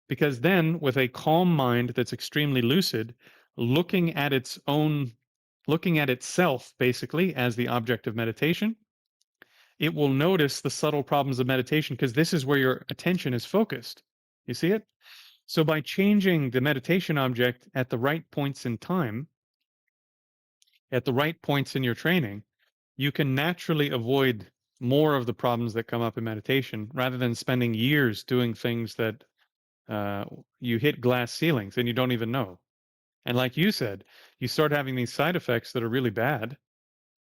Because then, with a calm mind that's extremely lucid, looking at its own, looking at itself basically as the object of meditation, it will notice the subtle problems of meditation because this is where your attention is focused. You see it? So, by changing the meditation object at the right points in time, at the right points in your training, you can naturally avoid more of the problems that come up in meditation rather than spending years doing things that uh, you hit glass ceilings and you don't even know. And like you said, you start having these side effects that are really bad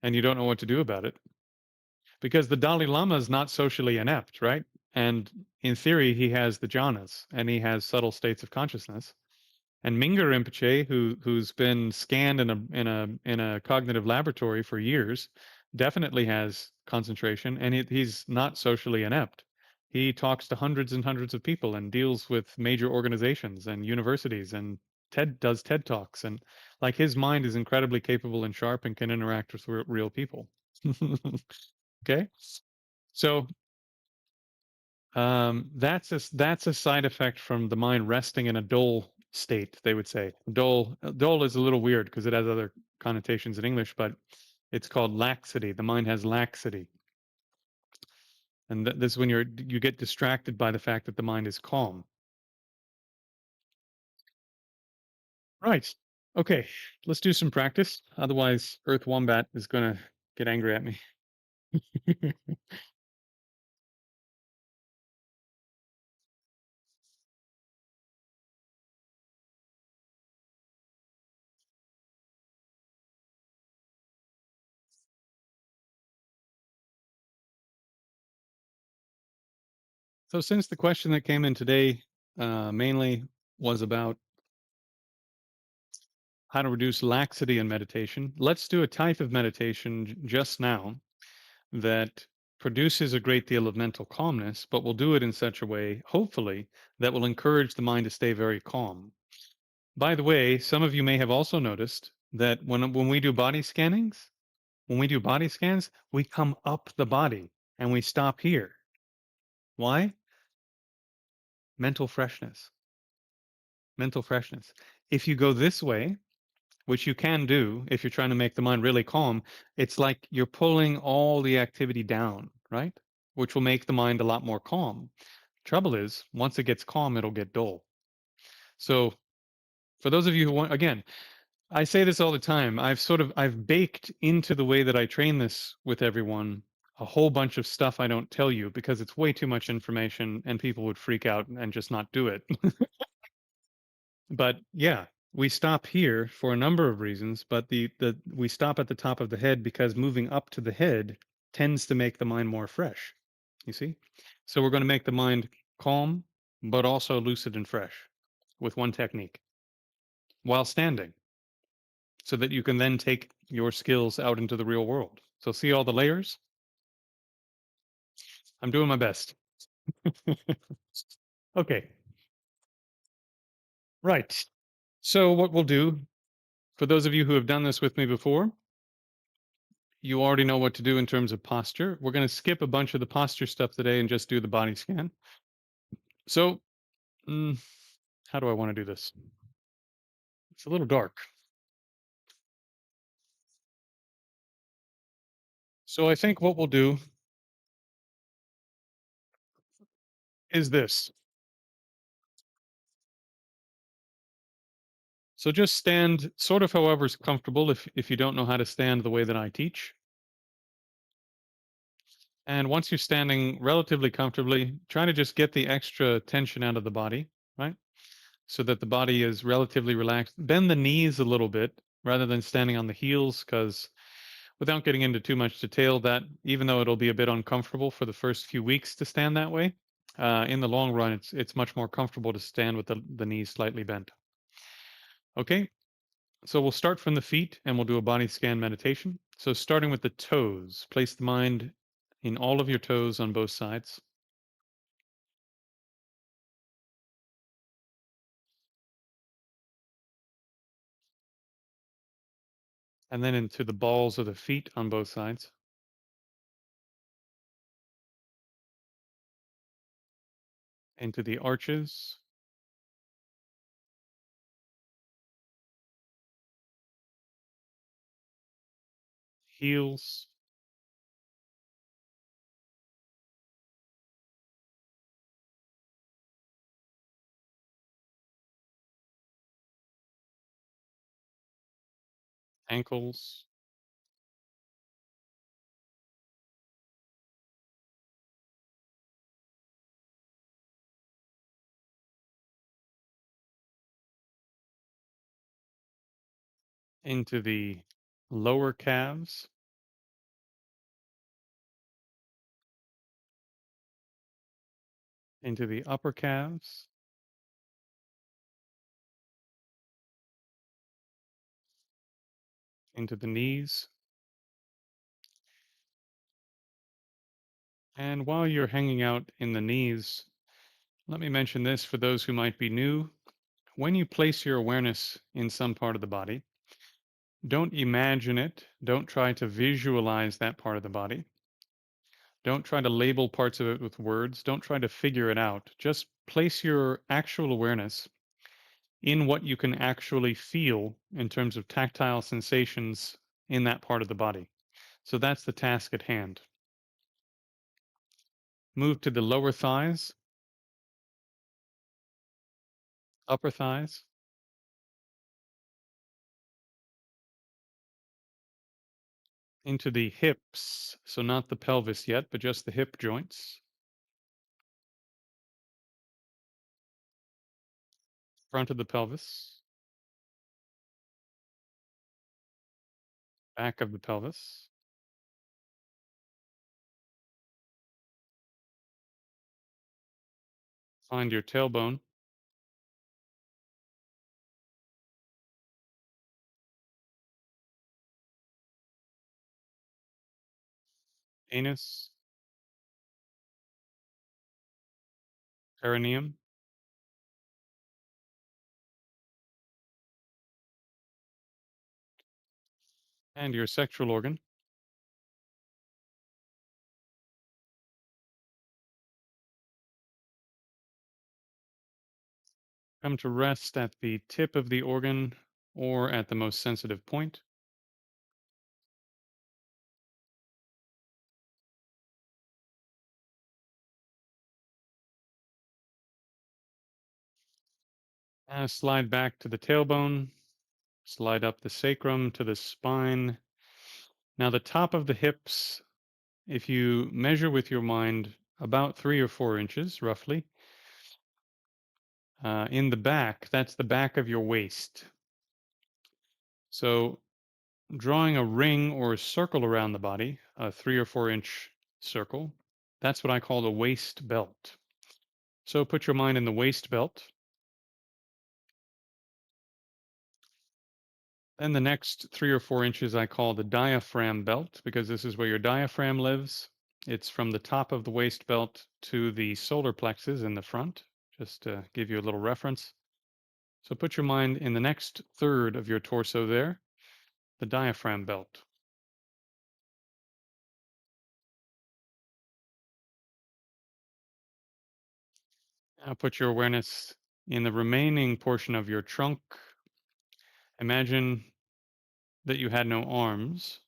and you don't know what to do about it because the Dalai Lama is not socially inept, right? And in theory, he has the jhanas and he has subtle states of consciousness. And Mingyur Rinpoche, who's been scanned in a cognitive laboratory for years, definitely has concentration, and he's not socially inept. He talks to hundreds and hundreds of people and deals with major organizations and universities and does TED talks and like his mind is incredibly capable and sharp and can interact with real people. Okay, so that's a side effect from the mind resting in a dull state, they would say. Dull is a little weird because it has other connotations in English, but it's called laxity. The mind has laxity. And this is when you get distracted by the fact that the mind is calm. Right. Okay, let's do some practice. Otherwise, Earth Wombat is going to get angry at me. So since the question that came in today mainly was about how to reduce laxity in meditation. Let's do a type of meditation just now that produces a great deal of mental calmness, but we'll do it in such a way, hopefully, that will encourage the mind to stay very calm. By the way, some of you may have also noticed that when we do body scannings, when we do body scans, we come up the body and we stop here. Why? Mental freshness. Mental freshness. If you go this way, which you can do if you're trying to make the mind really calm, it's like you're pulling all the activity down, right? Which will make the mind a lot more calm. Trouble is, once it gets calm, it'll get dull. So, for those of you who want, again, I say this all the time. I've baked into the way that I train this with everyone a whole bunch of stuff I don't tell you because it's way too much information and people would freak out and just not do it. But yeah, we stop here for a number of reasons, but the we stop at the top of the head because moving up to the head tends to make the mind more fresh. You see? So we're going to make the mind calm, but also lucid and fresh with one technique while standing so that you can then take your skills out into the real world. So see all the layers? I'm doing my best. Okay. Right. So what we'll do, for those of you who have done this with me before, you already know what to do in terms of posture. We're going to skip a bunch of the posture stuff today and just do the body scan. So, mm, how do I want to do this? It's a little dark. So, I think what we'll do is this. So, just stand sort of however's comfortable if you don't know how to stand the way that I teach. And once you're standing relatively comfortably, try to just get the extra tension out of the body. right? So that the body is relatively relaxed. Bend the knees a little bit rather than standing on the heels, because without getting into too much detail, that even though it'll be a bit uncomfortable for the first few weeks to stand that way, in the long run, it's much more comfortable to stand with the knees slightly bent. Okay, so we'll start from the feet and we'll do a body scan meditation. So starting with the toes, place the mind in all of your toes on both sides, and then into the balls of the feet on both sides, into the arches, heels, ankles, into the lower calves, into the upper calves, into the knees. And while you're hanging out in the knees, let me mention this for those who might be new. When you place your awareness in some part of the body, don't imagine it. Don't try to visualize that part of the body. Don't try to label parts of it with words. Don't try to figure it out. Just place your actual awareness in what you can actually feel in terms of tactile sensations in that part of the body. So that's the task at hand. Move to the lower thighs, upper thighs, into the hips. So not the pelvis yet, but just the hip joints, front of the pelvis, back of the pelvis. Find your tailbone, anus, perineum, and your sexual organ. Come to rest at the tip of the organ or at the most sensitive point. Slide back to the tailbone, slide up the sacrum to the spine. Now, the top of the hips, if you measure with your mind about 3 or 4 inches roughly, in the back, that's the back of your waist. So, drawing a ring or a circle around the body, a 3 or 4 inch circle, that's what I call the waist belt. So, put your mind in the waist belt. Then the next 3 or 4 inches I call the diaphragm belt because this is where your diaphragm lives. It's from the top of the waist belt to the solar plexus in the front, just to give you a little reference. So put your mind in the next third of your torso there, the diaphragm belt. Now put your awareness in the remaining portion of your trunk. Imagine that you had no arms.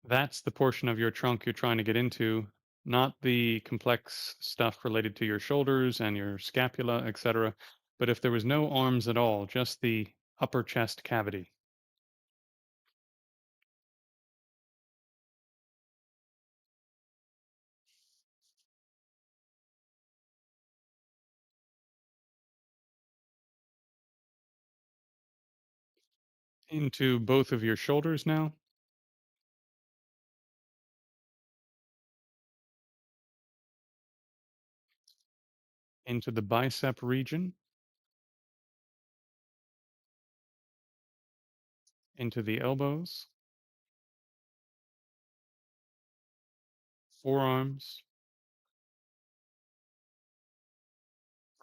That's the portion of your trunk you're trying to get into, not the complex stuff related to your shoulders and your scapula, etc. But if there was no arms at all, just the upper chest cavity. Into both of your shoulders now, into the bicep region, into the elbows, forearms,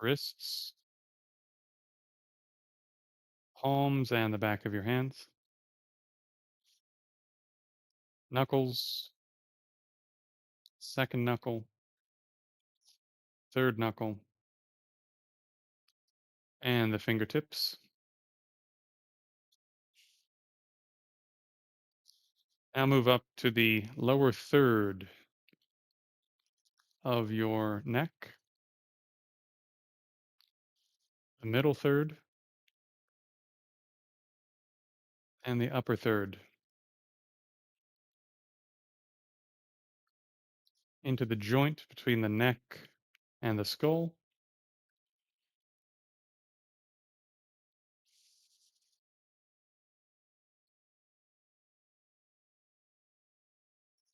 wrists, palms, and the back of your hands, knuckles, second knuckle, third knuckle, and the fingertips. Now move up to the lower third of your neck, the middle third, and the upper third, into the joint between the neck and the skull.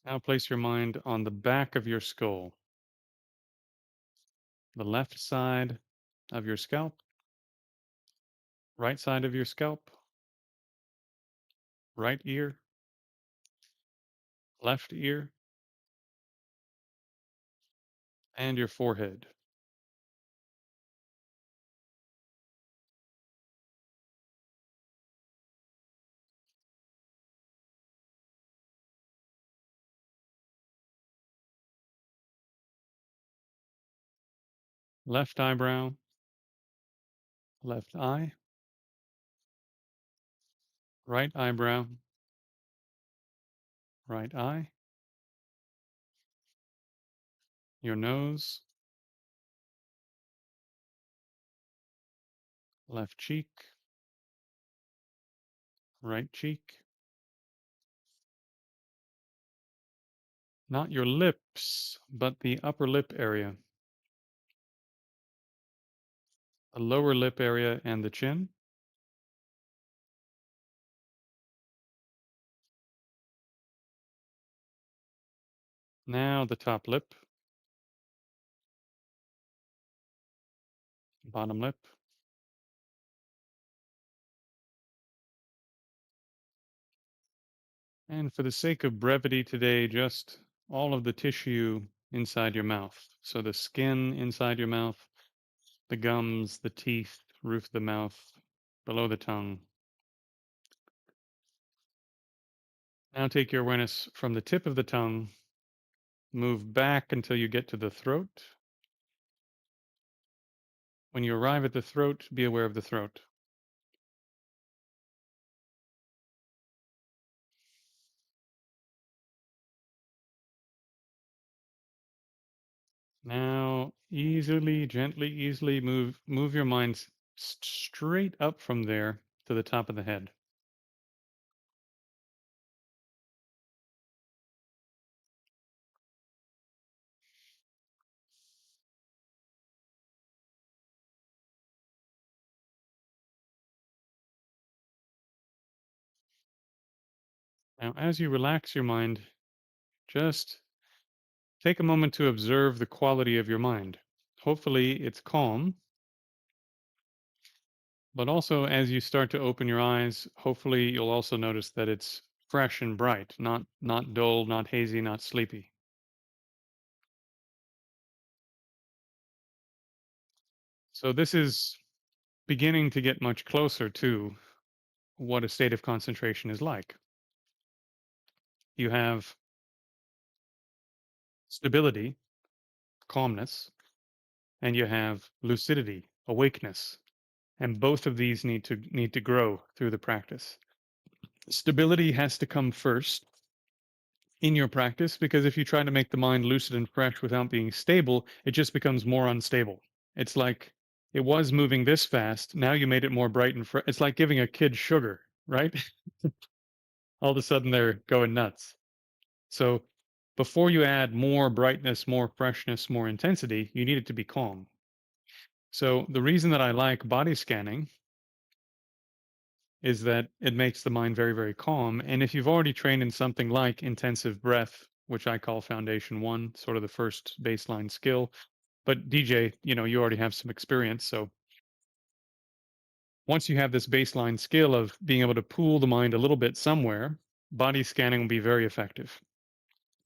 Now place your mind on the back of your skull, the left side of your scalp, right side of your scalp, right ear, left ear, and your forehead. Left eyebrow, left eye, right eyebrow, right eye, your nose, left cheek, right cheek, not your lips, but the upper lip area, the lower lip area, and the chin. Now the top lip, bottom lip. And for the sake of brevity today, just all of the tissue inside your mouth. So the skin inside your mouth, the gums, the teeth, roof of the mouth, below the tongue. Now take your awareness from the tip of the tongue, move back until you get to the throat. When you arrive at the throat, be aware of the throat. Now, easily move your mind straight up from there to the top of the head. Now, as you relax your mind, just take a moment to observe the quality of your mind. Hopefully, it's calm, but also as you start to open your eyes, hopefully you'll also notice that it's fresh and bright, not dull, not hazy, not sleepy. So this is beginning to get much closer to what a state of concentration is like. You have stability, calmness, and you have lucidity, awakeness. And both of these need to grow through the practice. Stability has to come first in your practice because if you try to make the mind lucid and fresh without being stable, it just becomes more unstable. It's like it was moving this fast, now you made it more bright and fresh. It's like giving a kid sugar, right? All of a sudden they're going nuts. So before you add more brightness, more freshness, more intensity, you need it to be calm. So the reason that I like body scanning is that it makes the mind very, very calm. And if you've already trained in something like intensive breath, which I call foundation one, sort of the first baseline skill, but DJ, you already have some experience. So once you have this baseline skill of being able to pool the mind a little bit somewhere, body scanning will be very effective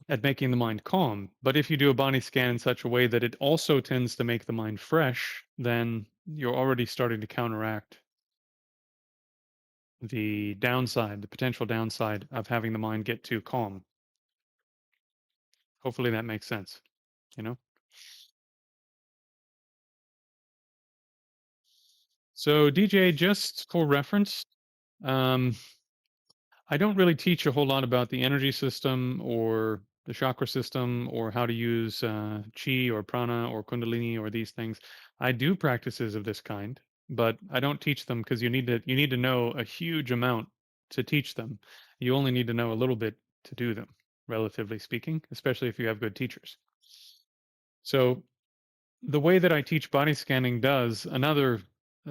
at making the mind calm. But if you do a body scan in such a way that it also tends to make the mind fresh, then you're already starting to counteract the potential downside of having the mind get too calm. Hopefully that makes sense, you know? So DJ, just for reference, um, I don't really teach a whole lot about the energy system or the chakra system or how to use chi or prana or kundalini or these things. I do practices of this kind, but I don't teach them because you need to know a huge amount to teach them. You only need to know a little bit to do them, relatively speaking, especially if you have good teachers. So the way that I teach body scanning does another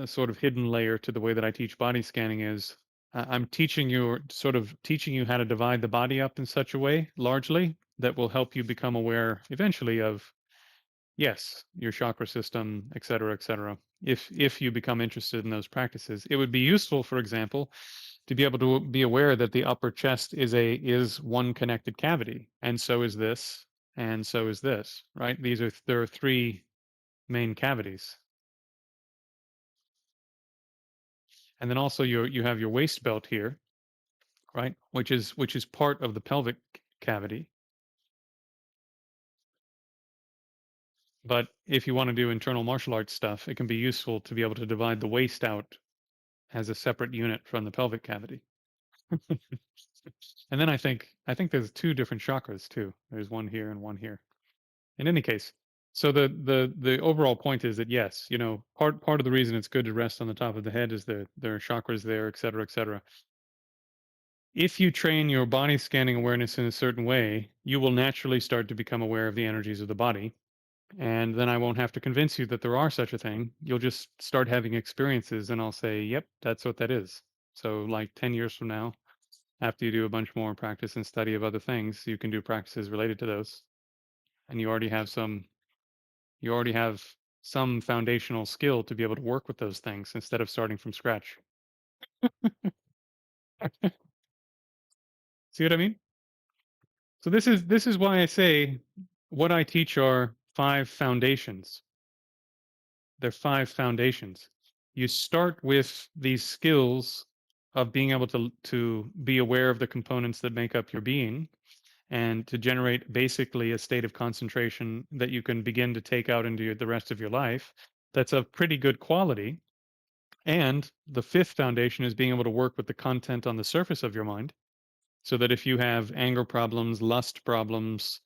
sort of hidden layer to the way that I teach body scanning is I'm teaching you or sort of teaching you how to divide the body up in such a way, largely, that will help you become aware eventually of, yes, your chakra system, et cetera, et cetera. If you become interested in those practices, it would be useful, for example, to be able to be aware that the upper chest is one connected cavity, and so is this, and so is this, right? There are three main cavities. And then also you have your waist belt here, right? Which is part of the pelvic cavity. But if you want to do internal martial arts stuff, it can be useful to be able to divide the waist out as a separate unit from the pelvic cavity. And then I think there's two different chakras too. There's one here and one here. In any case, so the overall point is that yes, part of the reason it's good to rest on the top of the head is that there are chakras there, et cetera, et cetera. If you train your body scanning awareness in a certain way, you will naturally start to become aware of the energies of the body. And then I won't have to convince you that there are such a thing. You'll just start having experiences, and I'll say, yep, that's what that is. So, like 10 years from now, after you do a bunch more practice and study of other things, you can do practices related to those. And you already have some foundational skill to be able to work with those things instead of starting from scratch. See what I mean? So this is why I say what I teach are five foundations. They're five foundations. You start with these skills of being able to be aware of the components that make up your being and to generate basically a state of concentration that you can begin to take out into the rest of your life. That's of pretty good quality. And the fifth foundation is being able to work with the content on the surface of your mind so that if you have anger problems, lust problems,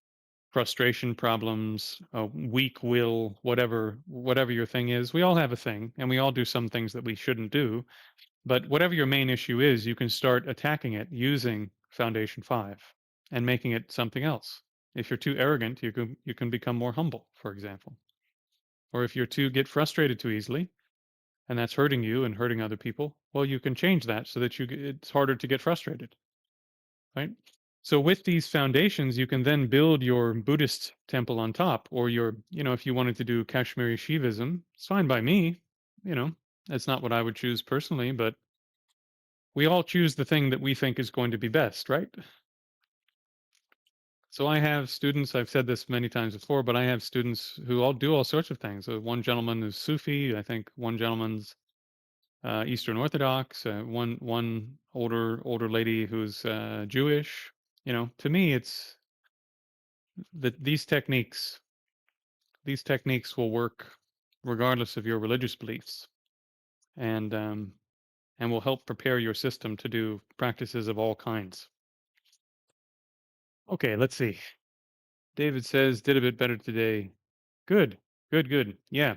frustration problems, weak will, whatever your thing is. We all have a thing, and we all do some things that we shouldn't do. But whatever your main issue is, you can start attacking it using Foundation 5 and making it something else. If you're too arrogant, you can become more humble, for example. Or if you're too get frustrated too easily, and that's hurting you and hurting other people, well, you can change that so that it's harder to get frustrated, right? So with these foundations, you can then build your Buddhist temple on top, or if you wanted to do Kashmiri Shivism, it's fine by me. You know, that's not what I would choose personally, but we all choose the thing that we think is going to be best, right? So I have students, I've said this many times before, but I have students who all do all sorts of things. One gentleman is Sufi, I think one gentleman's Eastern Orthodox, one older lady who's Jewish. To me, it's that these techniques will work regardless of your religious beliefs, and will help prepare your system to do practices of all kinds. Okay, let's see. David says did a bit better today. Good, good, good. Yeah.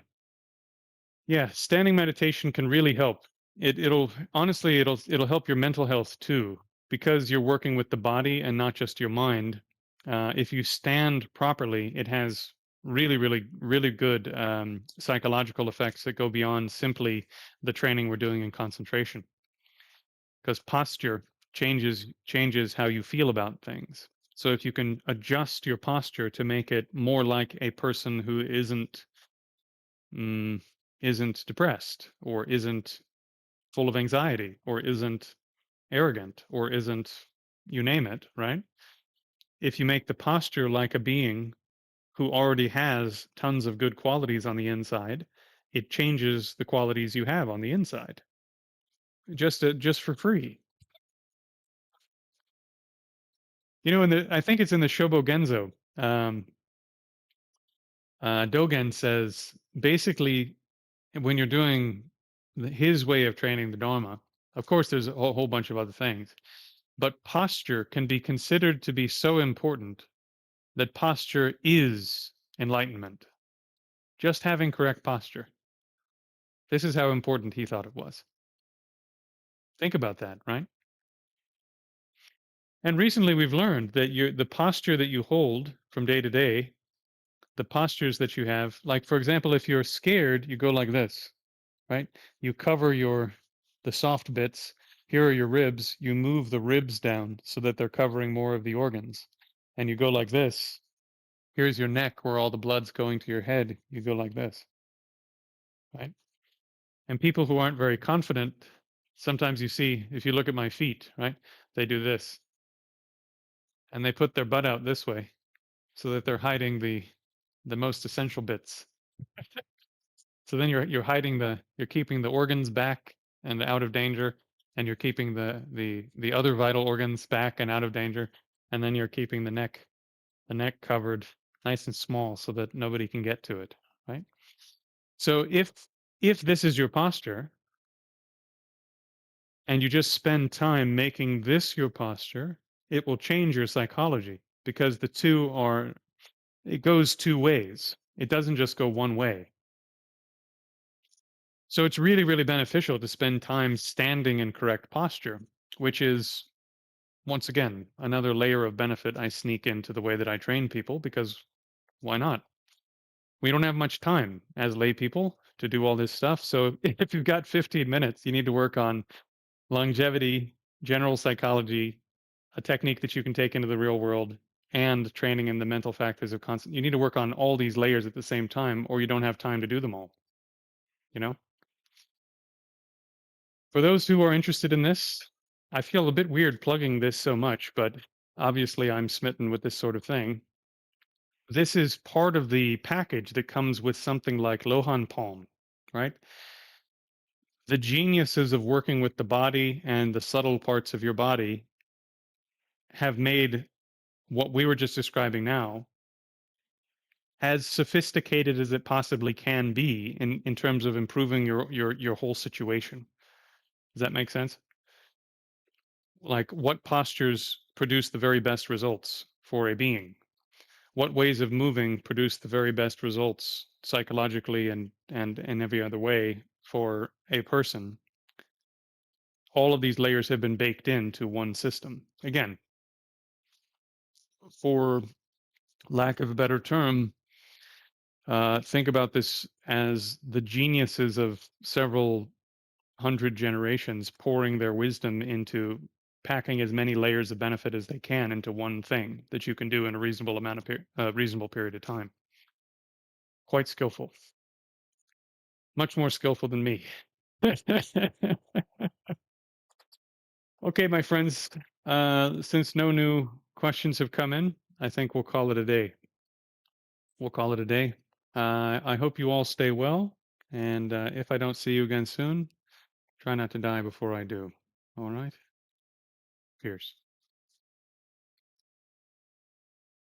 Standing meditation can really help. It'll honestly it'll help your mental health too because you're working with the body and not just your mind. If you stand properly, it has really, really, really good psychological effects that go beyond simply the training we're doing in concentration. because posture changes how you feel about things. So if you can adjust your posture to make it more like a person who mm, isn't depressed or isn't full of anxiety or isn't arrogant or isn't, you name it, right? If you make the posture like a being who already has tons of good qualities on the inside, it changes the qualities you have on the inside just for free. In the I think it's in the Shobo Genzo. Dogen says basically when you're doing his way of training the Dharma, of course, there's a whole bunch of other things, but posture can be considered to be so important that posture is enlightenment. Just having correct posture. This is how important he thought it was. Think about that, right? And recently we've learned that the posture that you hold from day to day, the postures that you have, like for example, if you're scared, you go like this, right? You cover the soft bits. Here are your ribs. You move the ribs down so that they're covering more of the organs. And you go like this. Here's your neck where all the blood's going to your head. You go like this, right? And people who aren't very confident, sometimes you see, if you look at my feet, right? They do this and they put their butt out this way so that they're hiding the most essential bits. So then you're keeping the organs back and out of danger, and you're keeping the other vital organs back and out of danger, and then you're keeping the neck covered nice and small so that nobody can get to it, right? So if this is your posture and you just spend time making this your posture, it will change your psychology because it goes two ways. It doesn't just go one way. So it's really, really beneficial to spend time standing in correct posture, which is, once again, another layer of benefit I sneak into the way that I train people because why not? We don't have much time as lay people to do all this stuff. So if you've got 15 minutes, you need to work on longevity, general psychology, a technique that you can take into the real world, and training in the mental factors of constant. You need to work on all these layers at the same time, or you don't have time to do them all. You know? For those who are interested in this, I feel a bit weird plugging this so much, but obviously I'm smitten with this sort of thing. This is part of the package that comes with something like Lohan Palm, right? The geniuses of working with the body and the subtle parts of your body have made what we were just describing now as sophisticated as it possibly can be in terms of improving your whole situation. Does that make sense? Like what postures produce the very best results for a being? What ways of moving produce the very best results psychologically and in every other way for a person? All of these layers have been baked into one system. Again, for lack of a better term, think about this as the geniuses of several hundred generations pouring their wisdom into packing as many layers of benefit as they can into one thing that you can do in a reasonable period of time. Quite skillful, much more skillful than me. Okay, my friends, since no new questions have come in, I think we'll call it a day. We'll call it a day. I hope you all stay well, and if I don't see you again soon, try not to die before I do. All right? Cheers.